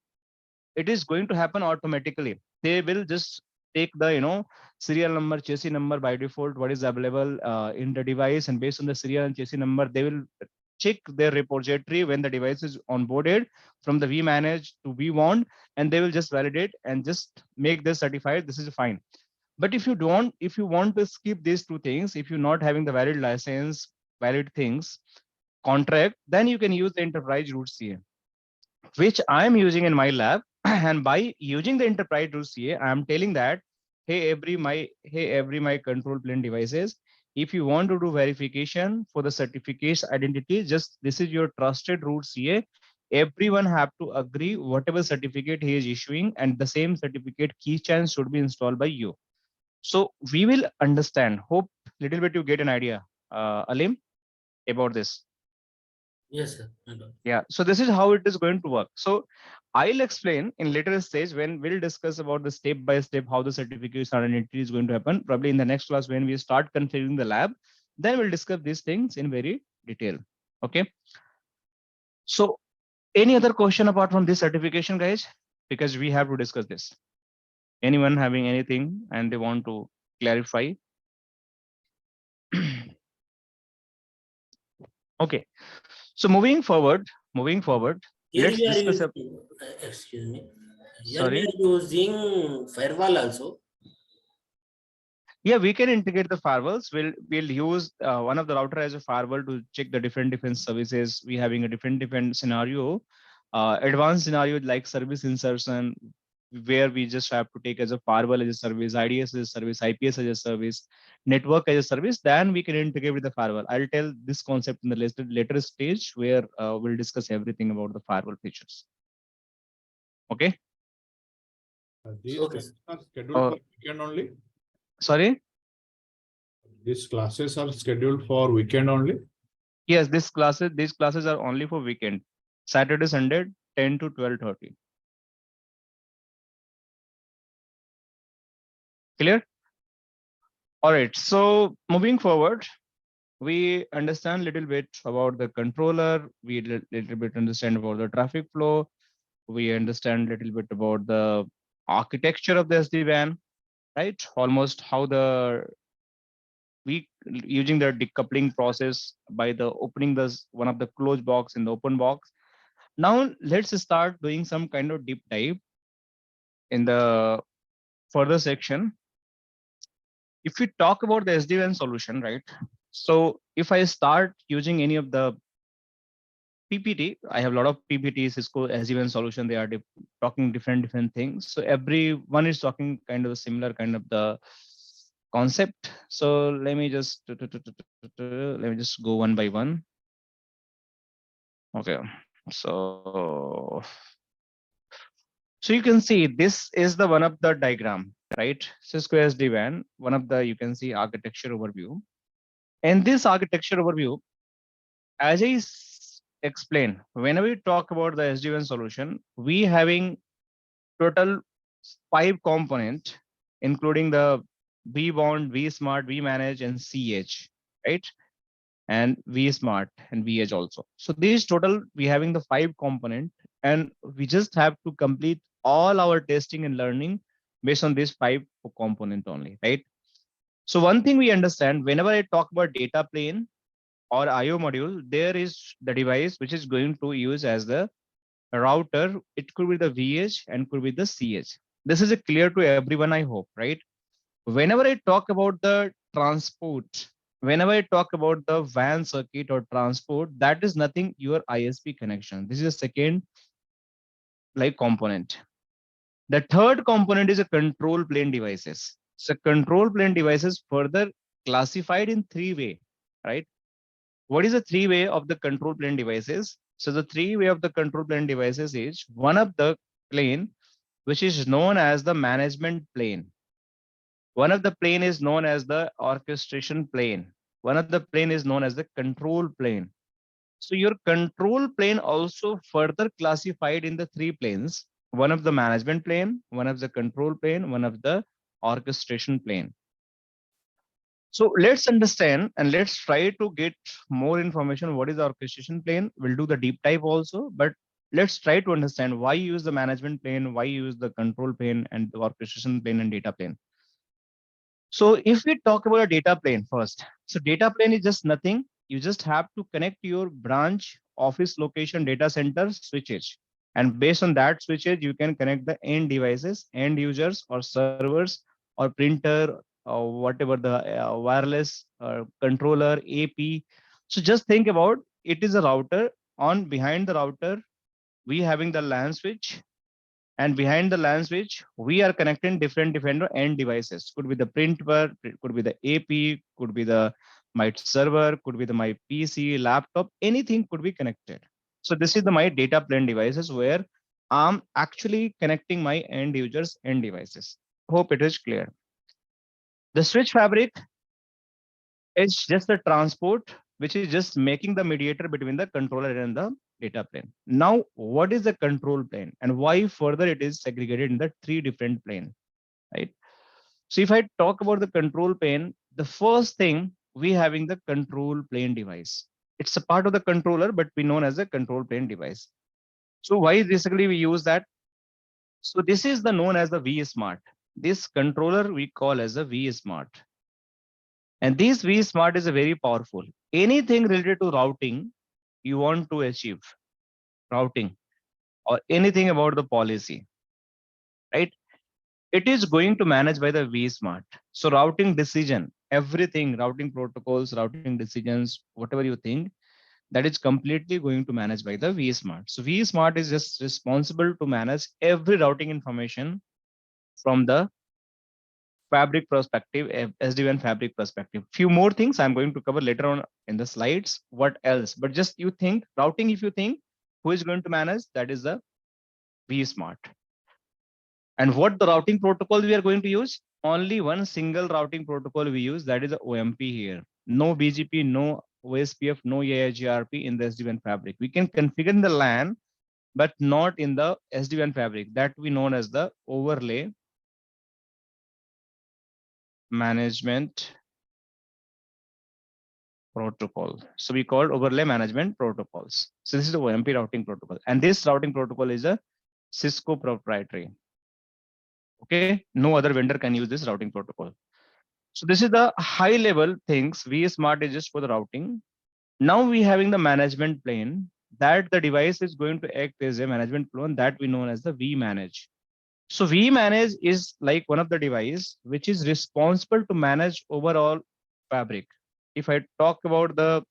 It is going to happen automatically. They will just take the serial number, chassis number by default, what is available in the device, and based on the serial and chassis number, they will check their repository when the device is onboarded from the vManage to vBond, and they will just validate and just make this certified. This is fine. But if you want to skip these two things, if you're not having the valid license, valid things, contract, then you can use the enterprise root CA, which I'm using in my lab. And by using the enterprise root CA, I'm telling that, hey, every my control plane devices, if you want to do verification for the certificates identity, just this is your trusted root CA. Everyone have to agree whatever certificate he is issuing, and the same certificate key chain should be installed by you. So we will understand. Hope little bit you get an idea, Alim, about this. Yes, sir. I got it. Yeah, so this is how it is going to work. So I'll explain in later stage when we'll discuss about the step by step how the certification identity is going to happen. Probably in the next class when we start configuring the lab, then we'll discuss these things in very detail. Okay. So any other question apart from this certification, guys? Because we have to discuss this. Anyone having anything and they want to clarify? Okay. So moving forward, Here let's we are discuss. using, excuse me. Here we Sorry. are using firewall also. Yeah, we can integrate the firewalls. We'll use one of the router as a firewall to check the different services. We having a different scenario, advanced scenario like service insertion, where we just have to take as a firewall as a service, IDS as a service, IPS as a service, network as a service. Then we can integrate with the firewall. I'll tell this concept in the later stage where we'll discuss everything about the firewall features. Okay. These Okay. tests are scheduled for weekend only. Sorry. These classes are scheduled for weekend only? Yes, these classes are only for weekend. Saturday, Sunday, 10 to 12:30. Clear? All right. So moving forward, we understand a little bit about the controller. We little bit understand about the traffic flow. We understand a little bit about the architecture of the SD-WAN, right? Almost how we using the decoupling process by the opening one of the closed box in the open box. Now let's start doing some kind of deep dive in the further section. If we talk about the SD-WAN solution, right? So if I start using any of the PPT, I have a lot of PPT, Cisco SD-WAN solution. They are talking different things. So everyone is talking kind of a similar kind of the concept. So let me just go one by one. Okay, so you can see this is the one of the diagram, right? Cisco SD-WAN, one of the, you can see architecture overview. And this architecture overview, as I explained, whenever we talk about the SD-WAN solution, we having total 5 components, including the vBond, vSmart, vManage, and cEdge, right? And vSmart and vEdge also. So these total, we having the 5 component, and we just have to complete all our testing and learning based on these 5 component only, right? So one thing we understand, whenever I talk about data plane or IO module, there is the device which is going to use as the router. It could be the vEdge and could be the cEdge. This is clear to everyone, I hope, right? Whenever I talk about the transport, whenever I talk about the WAN circuit or transport, that is nothing your ISP connection. This is a second like component. The third component is a control plane devices. So control plane devices further classified in 3 way, right? What is the 3 way of the control plane devices? So the 3 way of the control plane devices is one of the plane, which is known as the management plane. One of the plane is known as the orchestration plane. One of the plane is known as the control plane. So your control plane also further classified in the 3 planes. One of the management plane, one of the control plane, one of the orchestration plane. So let's understand and let's try to get more information. What is the orchestration plane? We'll do the deep dive also, but let's try to understand why use the management plane, why use the control plane and the orchestration plane and data plane. So if we talk about a data plane first, so data plane is just nothing. You just have to connect your branch, office location, data center switches. And based on that switches, you can connect the end devices, end users or servers or printer or whatever the wireless controller, AP. So just think about it is a router. On behind the router, we having the LAN switch. And behind the LAN switch, we are connecting different end devices. Could be the printer, could be the AP, could be the my server, could be the my PC, laptop, anything could be connected. So this is the my data plane devices where I'm actually connecting my end users end devices. Hope it is clear. The switch fabric is just the transport, which is just making the mediator between the controller and the data plane. Now, what is the control plane and why further it is segregated in the 3 different plane, right? So if I talk about the control plane, the first thing we having the control plane device. It's a part of the controller, but we known as a control plane device. So why basically we use that? So this is the known as the vSmart. This controller we call as a vSmart. And this vSmart is a very powerful. Anything related to routing you want to achieve, routing or anything about the policy, right? It is going to manage by the vSmart. So routing decision, everything, routing protocols, routing decisions, whatever you think, that is completely going to manage by the vSmart. So vSmart is just responsible to manage every routing information from the fabric perspective, SD-WAN fabric perspective. Few more things I'm going to cover later on in the slides. What else? But just you think routing, if you think who is going to manage, that is the vSmart. And what the routing protocol we are going to use? only one single routing protocol we use, that is the OMP here. No BGP, no OSPF, no AIGRP in the SD-WAN fabric. We can configure in the LAN, but not in the SD-WAN fabric. That we known as the overlay management protocol. So we call overlay management protocols. So this is the OMP routing protocol, and this routing protocol is a Cisco proprietary. Okay, no other vendor can use this routing protocol. So this is the high level things. vSmart is just for the routing. Now we having the management plane that the device is going to act as a management plane that we know as the vManage. So vManage is like one of the device which is responsible to manage overall fabric. If I talk about the,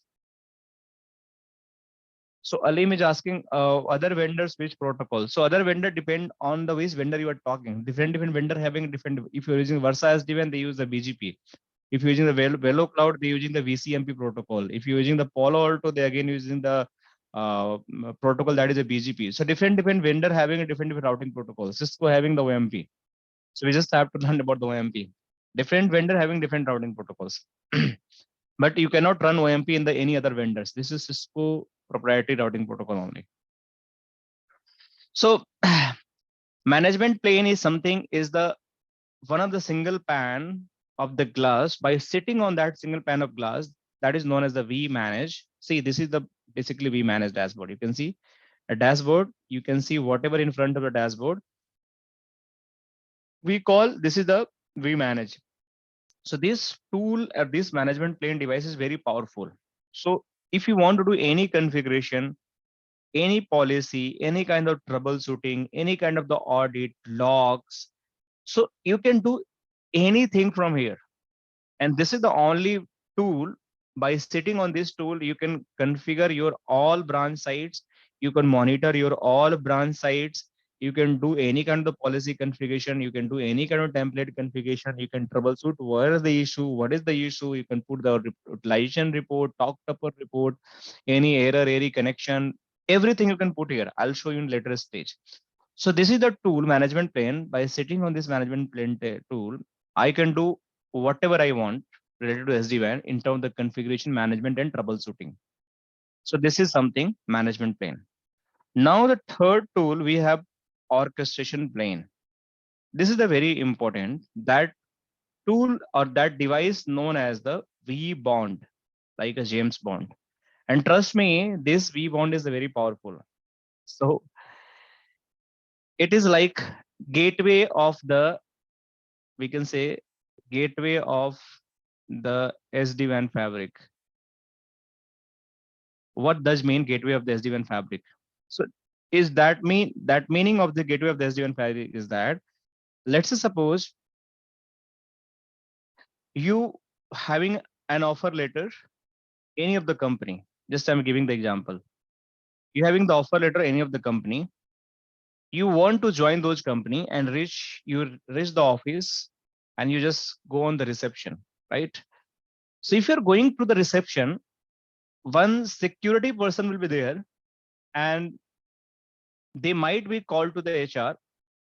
so Alim is asking other vendors which protocol. So other vendor depend on the which vendor you are talking. Different vendor having different. If you're using Versa SD-WAN, they use the BGP. If you're using the Velo Cloud, they're using the VCMP protocol. If you're using the Palo Alto, they're again using the protocol that is a BGP. So different vendor having a different routing protocol. Cisco having the OMP. So we just have to learn about the OMP. Different vendor having different routing protocols. But you cannot run OMP in the any other vendors. This is Cisco proprietary routing protocol only. So management plane is something is the one of the single pane of the glass. By sitting on that single pane of glass, that is known as the vManage. See, this is the basically vManage dashboard. You can see a dashboard. You can see whatever in front of the dashboard. We call this is the vManage. So this tool or this management plane device is very powerful. So if you want to do any configuration, any policy, any kind of troubleshooting, any kind of the audit, logs, so you can do anything from here. And this is the only tool. By sitting on this tool, you can configure your all branch sites. You can monitor your all branch sites. You can do any kind of the policy configuration. You can do any kind of template configuration. You can troubleshoot where is the issue, what is the issue. You can put the utilization report, talk topper report, any error, any connection, everything you can put here. I'll show you in later stage. So this is the tool management plane. By sitting on this management plane tool, I can do whatever I want related to SD-WAN in terms of the configuration management and troubleshooting. So this is something management plane. Now the third tool we have orchestration plane. This is the very important, that tool or that device known as the vBond, like a James Bond. And trust me, this vBond is very powerful. So it is like gateway of the, we can say gateway of the SD-WAN fabric. What does mean gateway of the SD-WAN fabric? So is that meaning of the gateway of the SD-WAN fabric is that, let's say suppose you having an offer letter, any of the company, just I'm giving the example. You having the offer letter, any of the company, you want to join those company and reach the office and you just go on the reception, right? So if you're going to the reception, one security person will be there and they might be called to the HR.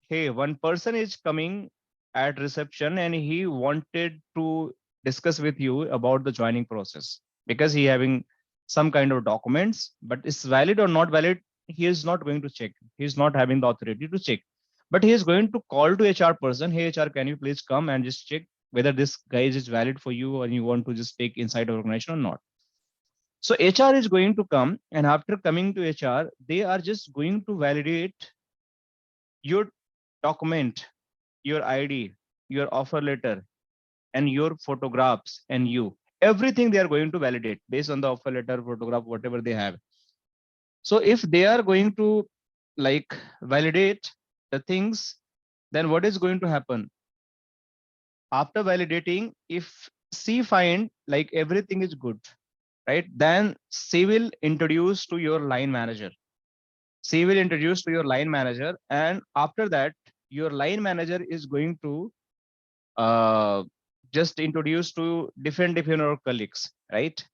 Hey, one person is coming at reception and he wanted to discuss with you about the joining process because he having some kind of documents, but it's valid or not valid, he is not going to check. He's not having the authority to check, but he is going to call to HR person. Hey, HR, can you please come and just check whether this guy is valid for you or you want to just take inside the organization or not. So HR is going to come, and after coming to HR, they are just going to validate your document, your ID, your offer letter, and your photographs and you. Everything they are going to validate based on the offer letter, photograph, whatever they have. So if they are going to like validate the things, then what is going to happen? After validating, if she find like everything is good, right, then she will introduce to your line manager. She will introduce to your line manager, and after that, your line manager is going to just introduce to different colleagues, right?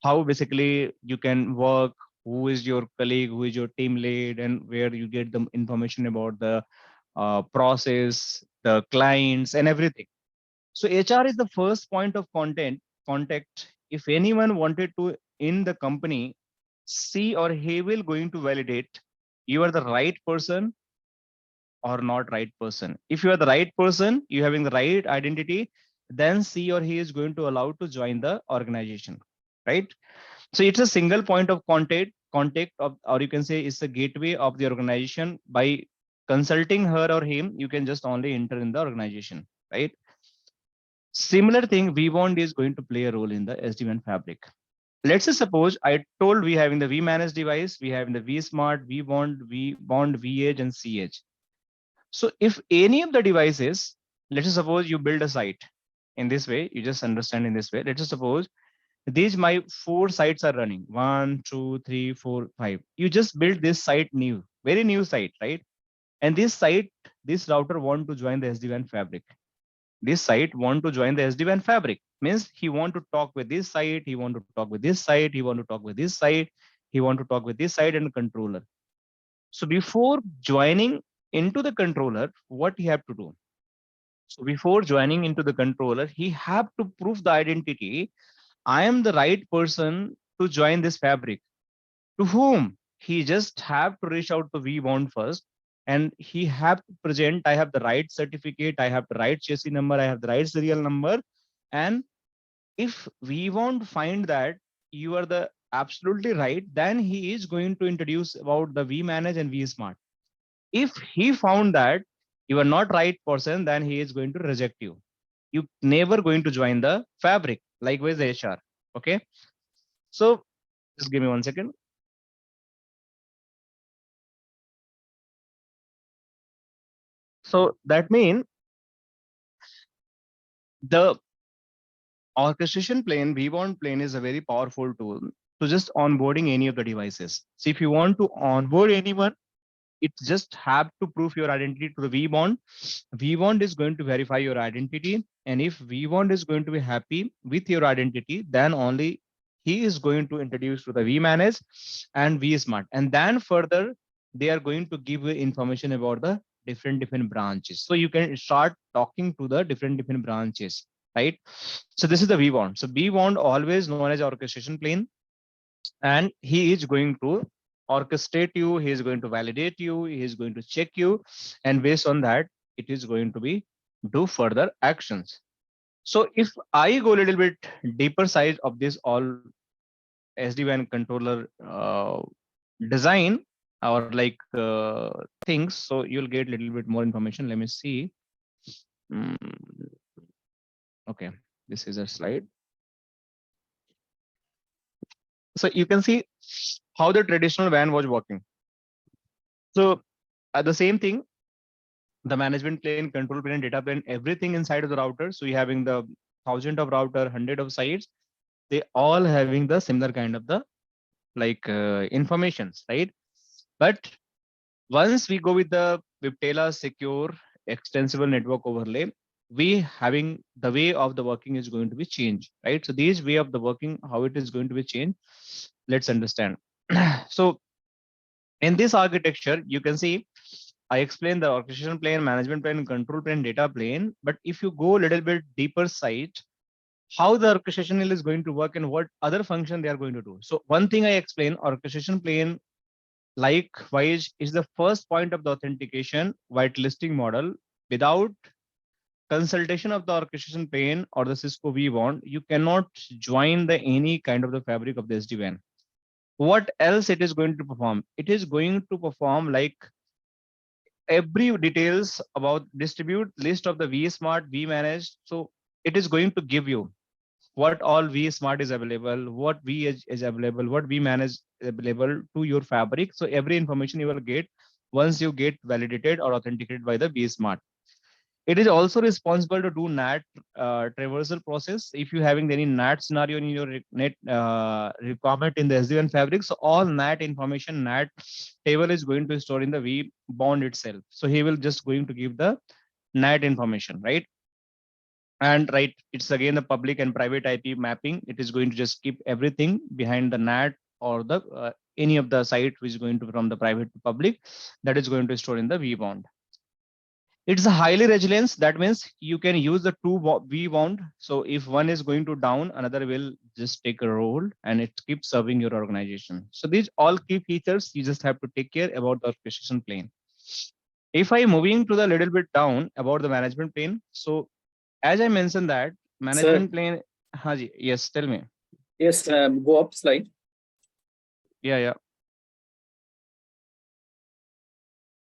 How basically you can work, who is your colleague, who is your team lead, and where you get the information about the process, the clients and everything. So HR is the first point of contact. If anyone wanted to in the company, see or he will going to validate you are the right person or not right person. If you are the right person, you having the right identity, then she or he is going to allow to join the organization, right? So it's a single point of contact of, or you can say it's a gateway of the organization. By consulting her or him, you can just only enter in the organization, right? Similar thing, vBond is going to play a role in the SD-WAN fabric. Let's say suppose I told we having the vManage device, we have in the vSmart, vBond, vEdge, and cEdge. So if any of the devices, let's say suppose you build a site in this way, you just understand in this way. Let's say suppose these my 4 sites are running, 1, 2, 3, 4, 5. You just build this site new, very new site, right? And this site, this router want to join the SD-WAN fabric. This site want to join the SD-WAN fabric, means he want to talk with this site, he want to talk with this site, he want to talk with this site, he want to talk with this site and controller. So before joining into the controller, what he have to do? So before joining into the controller, he have to prove the identity. I am the right person to join this fabric. To whom? He just have to reach out to vBond first, and he have to present, I have the right certificate, I have the right chassis number, I have the right serial number. And if vBond find that you are the absolutely right, then he is going to introduce about the vManage and vSmart. If he found that you are not right person, then he is going to reject you. You never going to join the fabric. Likewise HR. Okay. So just give me 1 second. So that means the orchestration plane, vBond plane, is a very powerful tool to just onboarding any of the devices. So if you want to onboard anyone, it just have to prove your identity to the vBond. vBond is going to verify your identity. And if vBond is going to be happy with your identity, then only he is going to introduce to the vManage and vSmart. And then further, they are going to give you information about the different branches. So you can start talking to the different branches, right? So this is the vBond. So vBond always known as orchestration plane, and he is going to orchestrate you, he is going to validate you, he is going to check you, and based on that, it is going to be do further actions. So if I go a little bit deeper side of this all SD-WAN controller design or like things, so you'll get a little bit more information. Let me see. Okay, this is a slide. So you can see how the traditional WAN was working. So the same thing, the management plane, control plane, data plane, everything inside of the router. So you having the 1,000 of router, 100 of sites, they all having the similar kind of the like informations, right? But once we go with the Viptela secure extensible network overlay, we having the way of the working is going to be changed, right? So this way of the working, how it is going to be changed, let's understand. So in this architecture, you can see I explained the orchestration plane, management plane, control plane, data plane. But if you go a little bit deeper side, how the orchestration is going to work and what other function they are going to do. So one thing I explained, orchestration plane likewise is the first point of the authentication whitelisting model. Without consultation of the orchestration plane or the Cisco vBond, you cannot join the any kind of the fabric of the SD-WAN. What else it is going to perform? It is going to perform like every details about distribute list of the vSmart, vManage. So it is going to give you what all vSmart is available, what vEdge is available, what vManage is available to your fabric. So every information you will get once you get validated or authenticated by the vSmart. It is also responsible to do NAT traversal process. If you having any NAT scenario in your net requirement in the SD-WAN fabric, so all NAT information, NAT table is going to store in the vBond itself. So he will just going to give the NAT information, right? And right, it's again the public and private IP mapping. It is going to just keep everything behind the NAT or the any of the site which is going to from the private to public, that is going to store in the vBond. It's a highly resilient. That means you can use the two vBond. So if one is going to down, another will just take a role and it keeps serving your organization. So these all key features, you just have to take care about the orchestration plane. If I moving to the little bit down about the management plane. So as I mentioned that management plane, Haji, yes, tell me. Yes, go up slide. Yeah.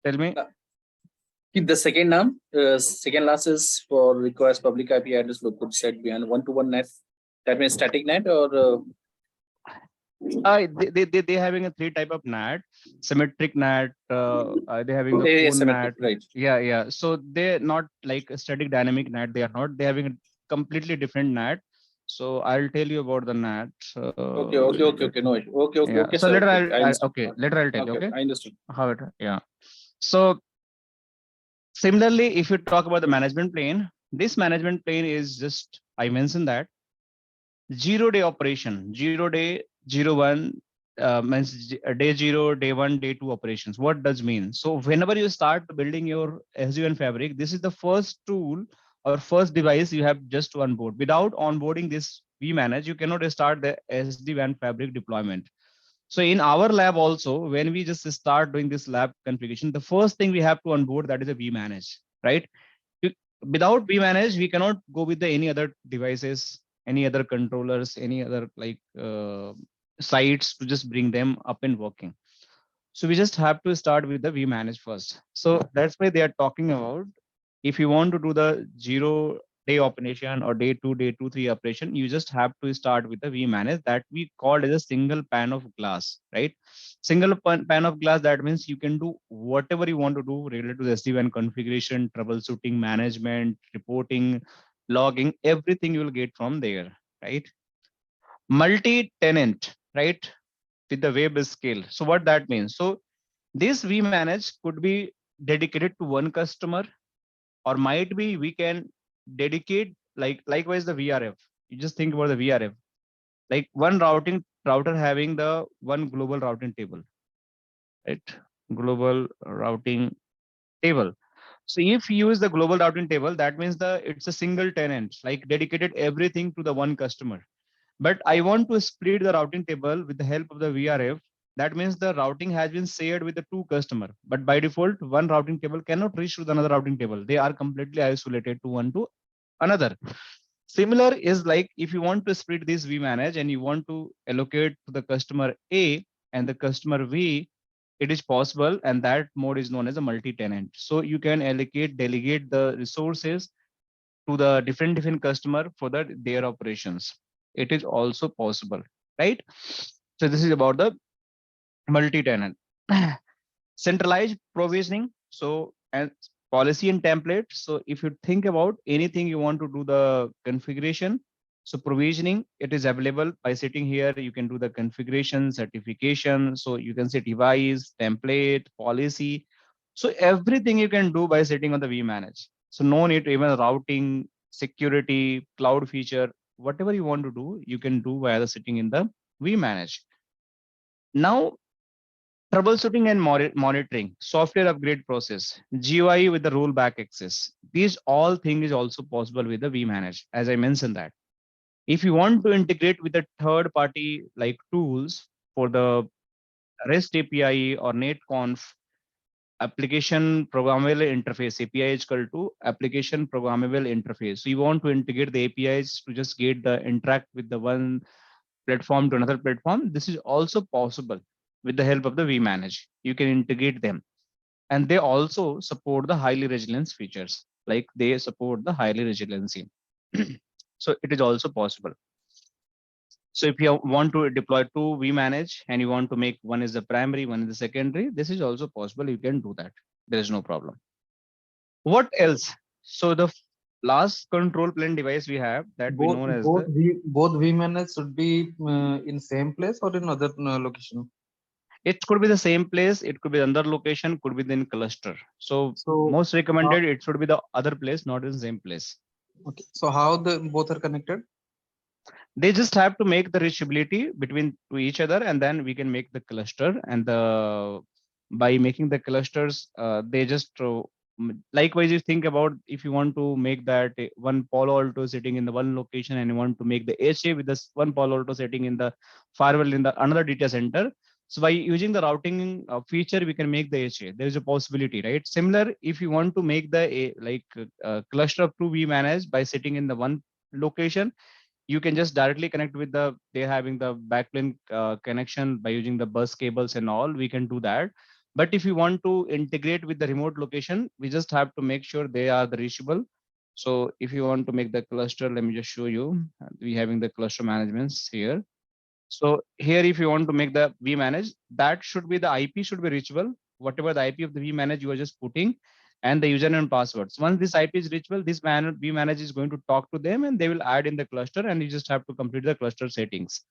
Tell me. Keep the second name. Second last is for requires public IP address local set beyond one-to-one net. That means static net or They having a 3 type of NAT, symmetric NAT. They having a cone NAT. right? Yeah. So they're not like a static dynamic NAT. They are not. They having a completely different NAT. So I'll tell you about the NAT. Okay. No issue. Okay. Yeah. So sir, later okay, later I'll tell you. Okay. I understood. How it? Yeah. So similarly, if you talk about the management plane, this management plane is just, I mentioned that 0-day operation, 0-day, 0-1 means day 0, day 1, day 2 operations. What does mean? So whenever you start building your SD-WAN fabric, this is the first tool or first device you have just to onboard. Without onboarding this vManage, you cannot start the SD-WAN fabric deployment. So in our lab also, when we just start doing this lab configuration, the first thing we have to onboard, that is a vManage, right? Without vManage, we cannot go with any other devices, any other controllers, any other like sites to just bring them up and working. So we just have to start with the vManage first. So that's why they are talking about, if you want to do the 0-day operation or day 2, day 2, 3 operation, you just have to start with the vManage that we called as a single pane of glass, right? Single pane of glass, that means you can do whatever you want to do related to the SD-WAN configuration, troubleshooting, management, reporting, logging, everything you will get from there, right? Multi-tenant, right? With the web scale. So what that means? So this vManage could be dedicated to one customer, or might be we can dedicate likewise the VRF. You just think about the VRF, like one router having the one global routing table, right? Global routing table. So if you use the global routing table, that means it's a single tenant, like dedicated everything to the one customer. But I want to split the routing table with the help of the VRF. That means the routing has been shared with the 2 customer, but by default, one routing table cannot reach to the another routing table. They are completely isolated to one to another. Similar is like if you want to split this vManage and you want to allocate to the customer A and the customer V, it is possible, and that mode is known as a multi-tenant. So you can delegate the resources to the different customer for their operations. It is also possible, right? So this is about the multi-tenant. Centralized provisioning. So and policy and template. So if you think about anything you want to do the configuration, so provisioning, it is available by sitting here. You can do the configuration, certification. So you can say device, template, policy. So everything you can do by sitting on the vManage. So no need to even routing, security, cloud feature, whatever you want to do, you can do via the sitting in the vManage. Now, troubleshooting and monitoring, software upgrade process, GUI with the rollback access. These all things is also possible with the vManage, as I mentioned that. If you want to integrate with the third party like tools for the REST API or netconf, application programmable interface, API is equal to application programmable interface. So you want to integrate the APIs to just get the interact with the one platform to another platform. This is also possible with the help of the vManage. You can integrate them, and they also support the highly resilience features, like they support the highly resiliency. So it is also possible. So if you want to deploy 2 vManage and you want to make one is the primary, one is the secondary, this is also possible. You can do that. There is no problem. What else? So the last control plane device we have that we known as both vManage should be in same place or in other location. It could be the same place, it could be another location, could be in cluster. So most recommended it should be the other place, not in the same place. Okay. So how the both are connected? They just have to make the reachability between to each other, and then we can make the cluster. And by making the clusters, they just Likewise, you think about if you want to make that one Palo Alto sitting in the one location and you want to make the HA with this one Palo Alto sitting in the firewall in the another data center. So by using the routing feature, we can make the HA. There is a possibility, right? Similar, if you want to make the cluster of two vManage by sitting in the one location, you can just directly connect with they're having the backplane connection by using the bus cables and all, we can do that. But if you want to integrate with the remote location, we just have to make sure they are the reachable. So if you want to make the cluster, let me just show you, we having the cluster managements here. So here, if you want to make the vManage, that should be the IP should be reachable, whatever the IP of the vManage you are just putting, and the username and passwords. Once this IP is reachable, this vManage is going to talk to them and they will add in the cluster, and you just have to complete the cluster settings,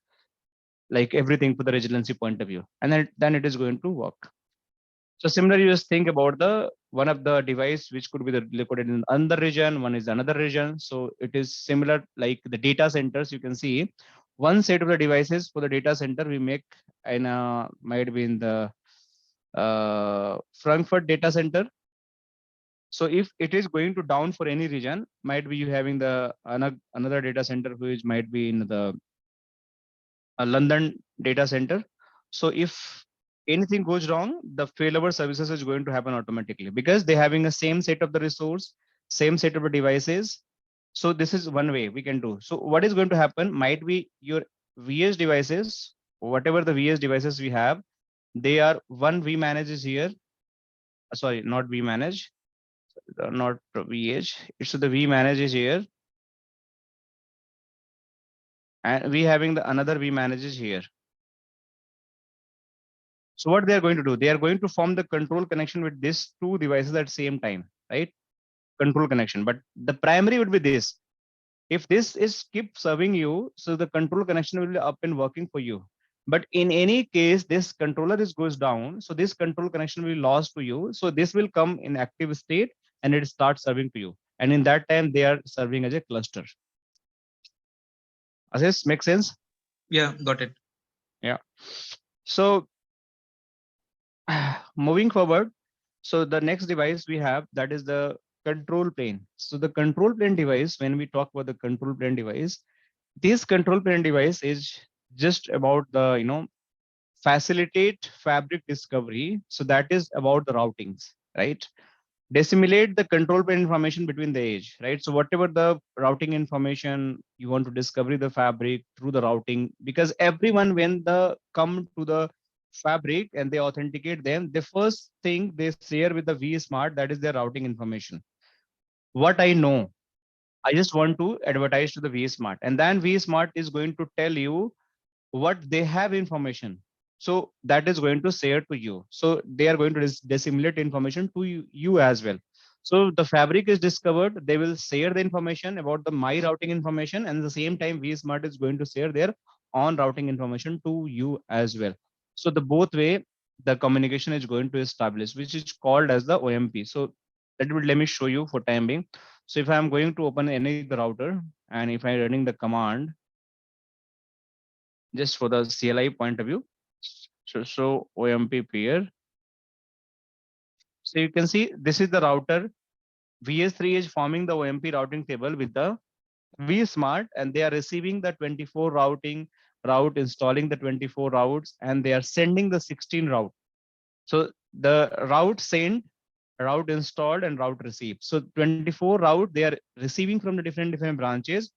like everything for the resiliency point of view, and then it is going to work. So similarly, you just think about the one of the device which could be located in another region, one is another region. So it is similar like the data centers. You can see one set of the devices for the data center we make in might be in the Frankfurt data center. So if it is going to down for any region, might be you having the another data center which might be in the London data center. So if anything goes wrong, the failover services is going to happen automatically because they're having a same set of the resource, same set of the devices. So this is one way we can do. So what is going to happen might be your VS devices, whatever the VS devices we have, they are one vManage is here. Sorry, not vManage, not vEdge. It's the vManage is here. And we having the another vManage is here. So what they are going to do, they are going to form the control connection with these two devices at same time, right? Control connection, but the primary would be this. If this is keep serving you, so the control connection will be up and working for you. But in any case, this controller goes down, so this control connection will be lost to you. So this will come in active state and it starts serving to you. And in that time, they are serving as a cluster. Does this make sense? Yeah, got it. Yeah. So moving forward, so the next device we have, that is the control plane. So the control plane device, when we talk about the control plane device, this control plane device is just about the facilitate fabric discovery. So that is about the routings, right? Dissimulate the control plane information between the edge, right? So whatever the routing information you want to discover the fabric through the routing, because everyone when the come to the fabric and they authenticate them, the first thing they share with the vSmart, that is their routing information. What I know, I just want to advertise to the vSmart, and then vSmart is going to tell you what they have information. So that is going to share to you. So they are going to dissimulate information to you as well. So the fabric is discovered, they will share the information about the my routing information, and at the same time vSmart is going to share their on routing information to you as well. So the both way the communication is going to establish, which is called as the OMP. So let me show you for time being. So if I'm going to open any the router and if I'm running the command, just for the CLI point of view, so OMP peer. So you can see this is the router. VS3 is forming the OMP routing table with the vSmart, and they are receiving the 24 route, installing the 24 routes, and they are sending the 16 route. So the route sent, route installed, and route received. So 24 route they are receiving from the different branches,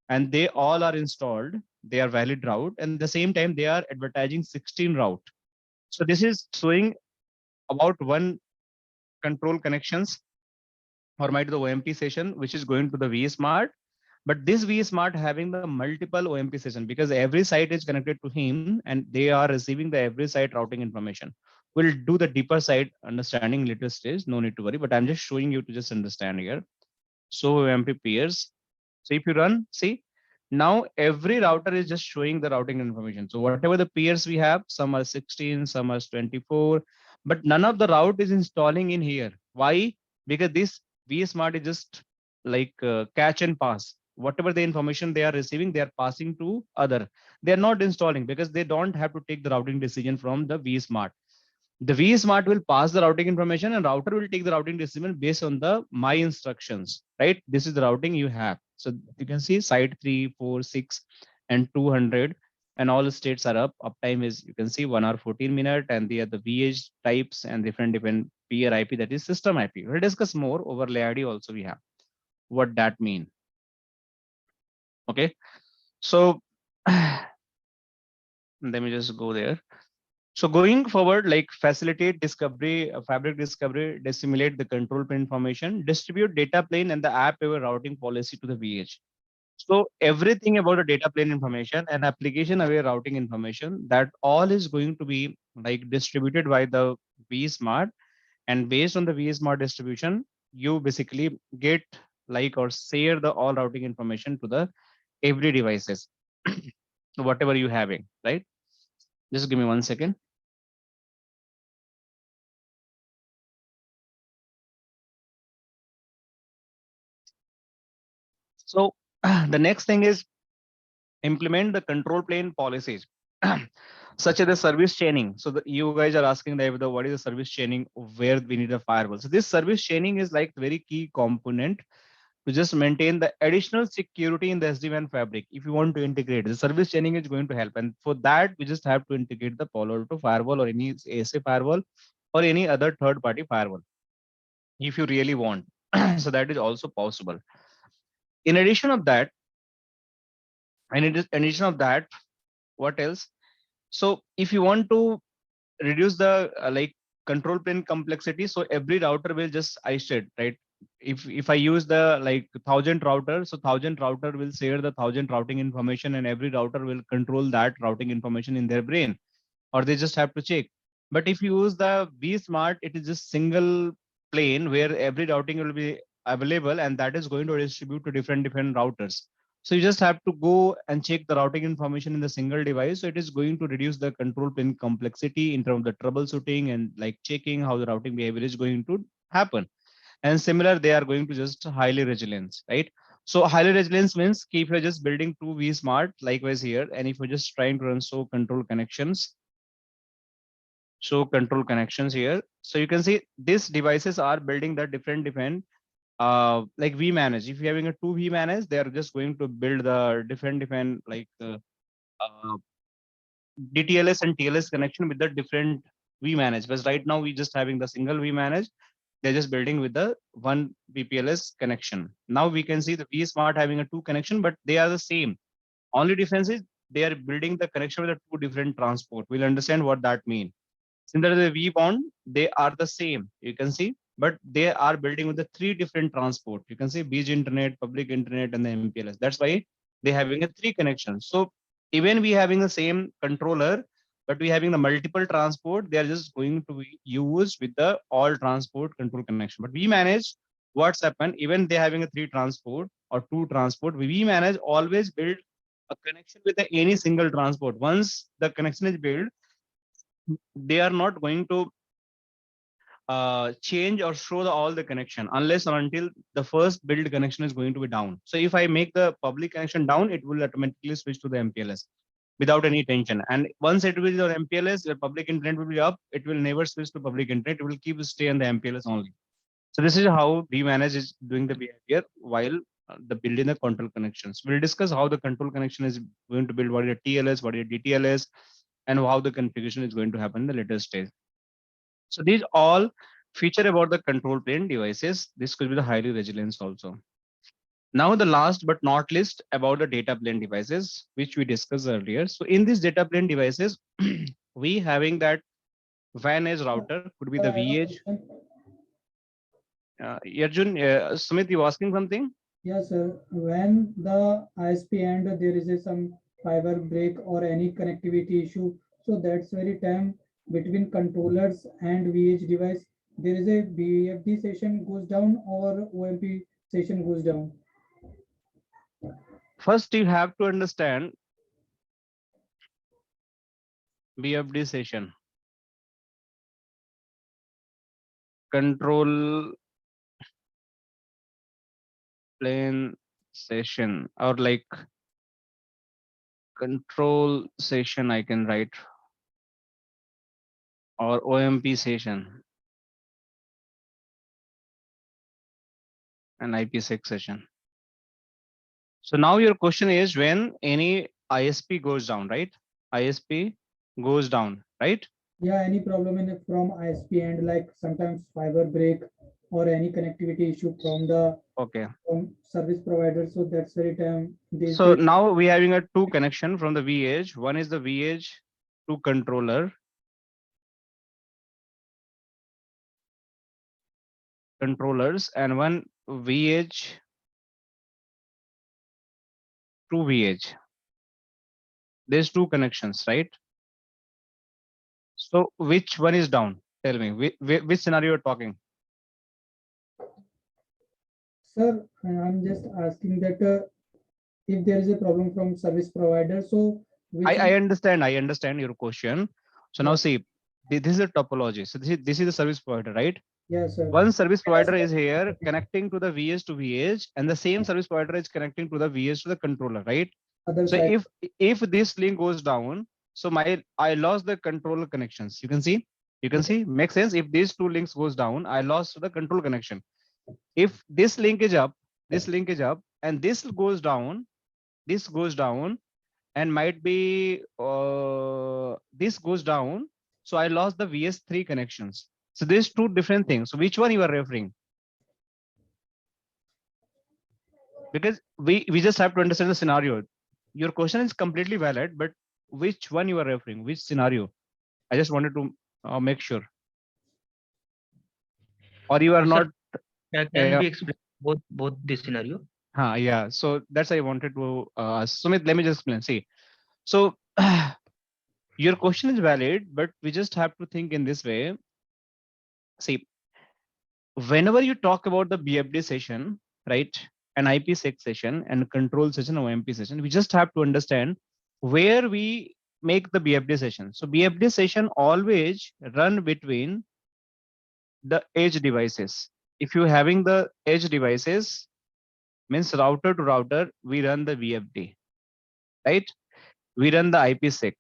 and they all are installed. They are valid route, and at the same time they are advertising 16 route. So this is showing about one control connections or might the OMP session, which is going to the vSmart. But this vSmart having the multiple OMP session because every site is connected to him and they are receiving the every site routing information. We'll do the deeper side understanding later stage, no need to worry, but I'm just showing you to just understand here. So OMP peers. So if you run, see, now every router is just showing the routing information. So whatever the peers we have, some are 16, some are 24, but none of the route is installing in here. Why? Because this vSmart is just like catch and pass. Whatever the information they are receiving, they are passing to other. They are not installing because they don't have to take the routing decision from the vSmart. The vSmart will pass the routing information and router will take the routing decision based on the my instructions, right? This is the routing you have. So you can see site 3, 4, 6, and 200, and all the states are up. Uptime is, you can see 1 hour 14 minutes, and the other vEdge types and different peer IP, that is system IP. We'll discuss more over LAID also we have what that mean. Okay, so let me just go there. So going forward, like facilitate discovery, fabric discovery, dissimulate the control plane information, distribute data plane and the app aware routing policy to the vEdge. So everything about the data plane information and application aware routing information, that all is going to be like distributed by the vSmart, and based on the vSmart distribution, you basically get like or share the all routing information to the every devices, whatever you having, right? Just give me 1 second. So the next thing is implement the control plane policies, such as the service chaining. So you guys are asking the what is the service chaining, where we need a firewall. So this service chaining is like very key component to just maintain the additional security in the SD-WAN fabric. If you want to integrate, the service chaining is going to help. And for that, we just have to integrate the Palo Alto firewall or any ASA firewall or any other third-party firewall, if you really want. So that is also possible. In addition of that, what else? So if you want to reduce the like control plane complexity, so every router will just isolate, right? If I use the like 1,000 router, so 1,000 router will share the 1,000 routing information, and every router will control that routing information in their brain, or they just have to check. But if you use the vSmart, it is just single plane where every routing will be available, and that is going to distribute to different routers. So you just have to go and check the routing information in the single device. So it is going to reduce the control plane complexity in terms of the troubleshooting and like checking how the routing behavior is going to happen. And similar, they are going to just highly resilience, right? So highly resilience means if you're just building two vSmart, likewise here, and if you're just trying to run show control connections here. So you can see these devices are building the different like vManage. If you're having a two vManage, they are just going to build the different like DTLS and TLS connection with the different vManage. Because right now we just having the single vManage. They're just building with the one VPLS connection. Now we can see the vSmart having a two connection, but they are the same. Only difference is they are building the connection with the two different transport. We'll understand what that means. Similarly, the vBond, they are the same. You can see, but they are building with the three different transport. You can see beach internet, public internet, and the MPLS. That's why they're having a three connections. So even we having the same controller, but we having the multiple transport, they are just going to be used with the all transport control connection. But we manage what's happened, even they having a three transport or two transport, we manage always build a connection with any single transport. Once the connection is built, they are not going to change or show all the connection unless or until the first build connection is going to be down. So if I make the public connection down, it will automatically switch to the MPLS without any tension. And once it will be on MPLS, the public internet will be up. It will never switch to public internet. It will keep stay on the MPLS only. So this is how vManage is doing the behavior while the building the control connections. We'll discuss how the control connection is going to build, what is a TLS, what is a DTLS, and how the configuration is going to happen in the later stage. So these all feature about the control plane devices. This could be the highly resilience also. Now the last but not least about the data plane devices, which we discussed earlier. So in these data plane devices, we having that vManage router could be the vEdge. Arjun, Sumit, you asking something? Yes, sir. When the ISP and there is some fiber break or any connectivity issue, so that's very time between controllers and vEdge device, there is a BFD session goes down or OMP session goes down. First, you have to understand BFD session. Control plane session, or like control session, I can write. or OMP session and IPSEC session. So now your question is when any ISP goes down, right? ISP goes down, right? Yeah, any problem in from ISP and like sometimes fiber break or any connectivity issue from the Okay. from service provider. So that's very time. So now we having a two connection from the vEdge. One is the vEdge to controllers, and one vEdge to vEdge. There's two connections, right? So which one is down? Tell me which scenario you're talking. Sir, I'm just asking that if there is a problem from service provider, so I understand your question. So now Yeah. see, this is a topology. So this is the service provider, right? yes, sir. One service provider is here connecting to the vEdge to vEdge, and the same service provider is connecting to the vEdge to the controller, right? Other So side. if this link goes down, so I lost the controller connections. You can see, makes sense. If these two links goes down, I lost the control connection. If this link is up, and this goes down, and might be this goes down, so I lost the VS3 connections. So there's two different things. So which one you are referring? Because we just have to understand the scenario. Your question is completely valid, but which one you are referring? Which scenario? I just wanted to make sure. Or you are not. Can we explain both this scenario? Yeah. So that's I wanted to ask. Sumit, let me just explain. See, so your question is valid, but we just have to think in this way. See, whenever you talk about the BFD session, right, an IPSEC session and control session or OMP session, we just have to understand where we make the BFD session. So BFD session always run between the edge devices. If you're having the edge devices, means router to router, we run the BFD, right? We run the IPSEC.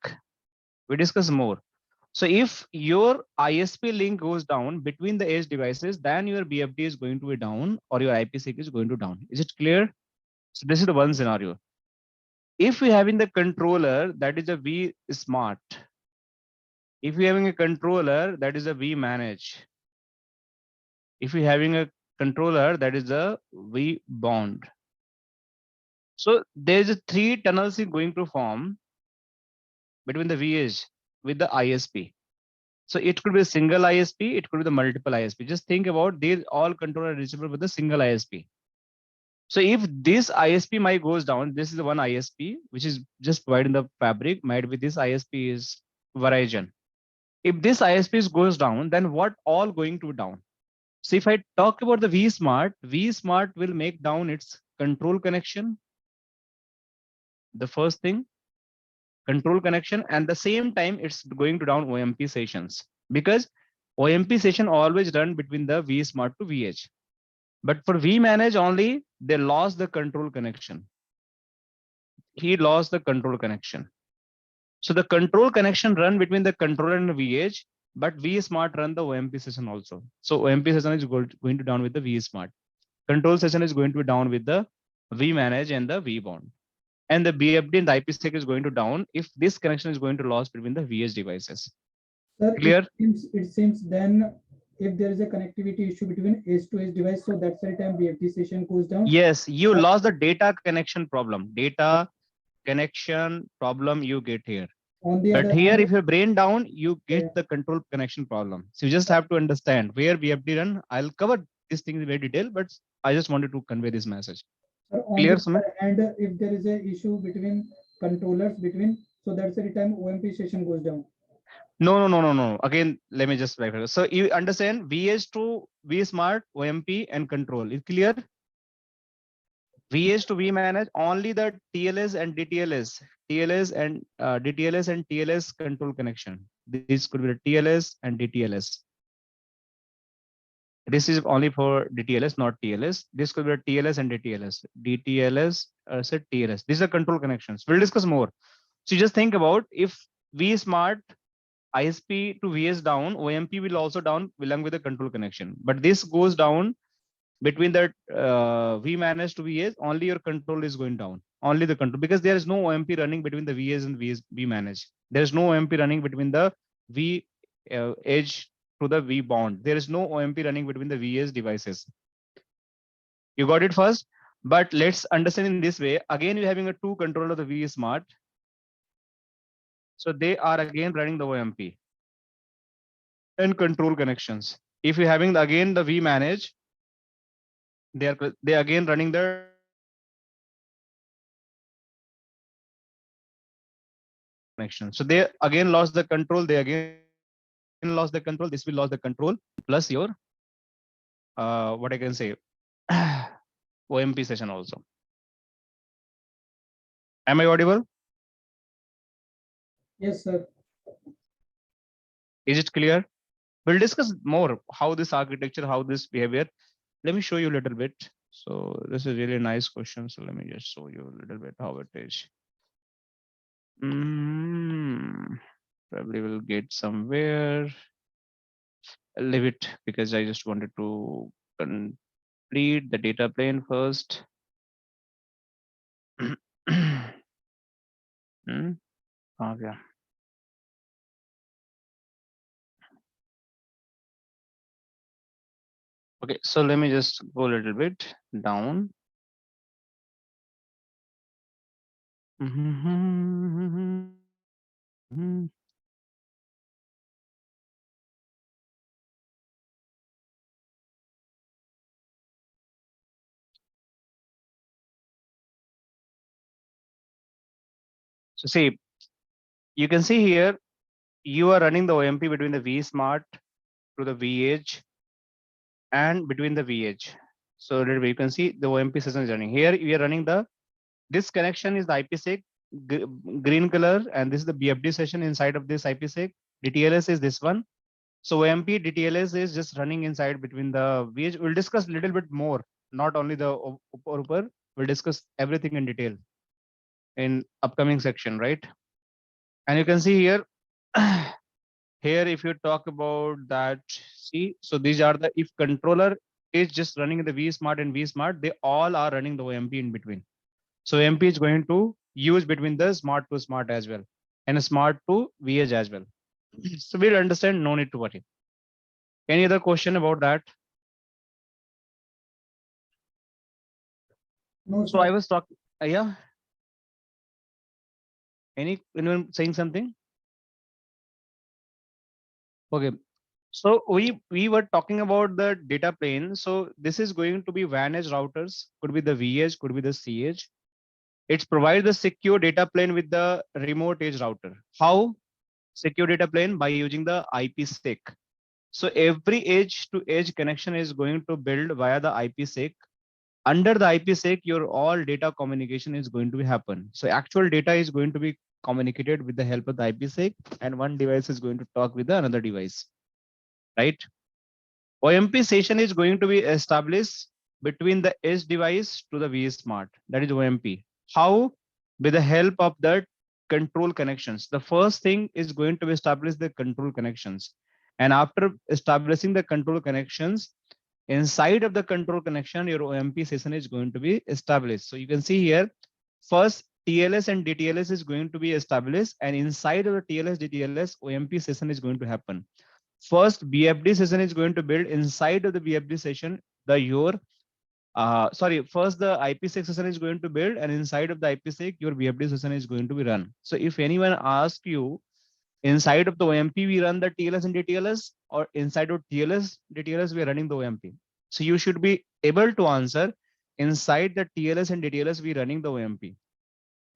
We discuss more. So if your ISP link goes down between the edge devices, then your BFD is going to be down or your IPSEC is going to down. Is it clear? So this is the one scenario. If we having the controller, that is a vSmart. If we having a controller, that is a vManage. If we having a controller, that is a vBond. So there is a three tunnels going to form between the vEdge with the ISP. So it could be a single ISP, it could be the multiple ISP. Just think about these all controller reachable with a single ISP. So if this ISP might goes down, this is the one ISP which is just providing the fabric. Might be this ISP is Verizon. If this ISP goes down, then what all going to down? So if I talk about the vSmart will make down its control connection. The first thing, control connection, and the same time it's going to down OMP sessions, because OMP session always run between the vSmart to vEdge. But for vManage only, they lost the control connection. He lost the control connection. So the control connection run between the controller and the vEdge, but vSmart run the OMP session also. So OMP session is going to down with the vSmart. Control session is going to be down with the vManage and the vBond. And the BFD and the IPSEC is going to down if this connection is going to lost between the vEdge devices. Sir, Clear? It seems then if there is a connectivity issue between edge to edge device, so that's the time BFD session goes down. Yes, you lost the data connection problem. Data connection problem you get here. On the But other here, hand, if you brain down, you get the control connection problem. So you just have to understand where BFD run. I'll cover this thing in very detail, but I just wanted to convey this message. sir, on Clear, the Sumit? other hand, if there is a issue between controllers so that's the time OMP session goes down. No. Again, let me just clarify. So you understand vEdge to vSmart, OMP, and control. Is clear? vEdge to vManage, only the TLS and DTLS, DTLS and TLS control connection. This could be the TLS and DTLS. This is only for DTLS, not TLS. This could be the TLS and DTLS. DTLS, said TLS. These are control connections. We'll discuss more. So just think about if vSmart ISP to VS down, OMP will also down along with the control connection. But this goes down between that vManage to VS, only your control is going down. Only the control, because there is no OMP running between the VS and vManage. There is no OMP running between the vEdge to the vBond. There is no OMP running between the VS devices. You got it first, but let's understand in this way. Again, you're having a two controller of the vSmart. So they are again running the OMP and control connections. If you're having again the vManage, they again running the connection. So they again lost the control. They again lost the control. This will lose the control plus your what I can say OMP session also. Am I audible? Yes, sir. Is it clear? We'll discuss more how this architecture, how this behavior. Let me show you a little bit. So this is really nice question. So let me just show you a little bit how it is. Probably will get somewhere. I'll leave it because I just wanted to complete the data plane first. Okay. Okay, so let me just go a little bit down. So see, you can see here, you are running the OMP between the vSmart to the vEdge and between the vEdge. So you can see the OMP session is running. Here we are running this connection is the IPSEC green color, and this is the BFD session inside of this IPSEC. DTLS is this one. So OMP DTLS is just running inside between the vEdge. We'll discuss a little bit more, not only the upper. We'll discuss everything in detail in upcoming section, right? And you can see here, here if you talk about that, see, so these are the, if controller is just running the vSmart and vSmart, they all are running the OMP in between. So OMP is going to use between the smart to smart as well, and smart to vEdge as well. So we'll understand, no need to worry. Any other question about that? No, So sir. I was talking, yeah. Anyone saying something? Okay. So we were talking about the data plane. So this is going to be vManage routers, could be the vEdge, could be the cEdge. It provides the secure data plane with the remote edge router. How? Secure data plane by using the IPSEC. So every edge to edge connection is going to build via the IPSEC. Under the IPSEC, your all data communication is going to happen. So actual data is going to be communicated with the help of the IPSEC, and one device is going to talk with the another device, right? OMP session is going to be established between the edge device to the vSmart. That is OMP. How? With the help of the control connections. The first thing is going to establish the control connections. And after establishing the control connections, inside of the control connection, your OMP session is going to be established. So you can see here, first TLS and DTLS is going to be established, and inside of the TLS, DTLS, OMP session is going to happen. First BFD session is going to build inside of the BFD session, first the IPSEC session is going to build, and inside of the IPSEC, your BFD session is going to be run. So if anyone asks you, inside of the OMP, we run the TLS and DTLS, or inside of TLS, DTLS, we are running the OMP. So you should be able to answer, inside the TLS and DTLS, we are running the OMP.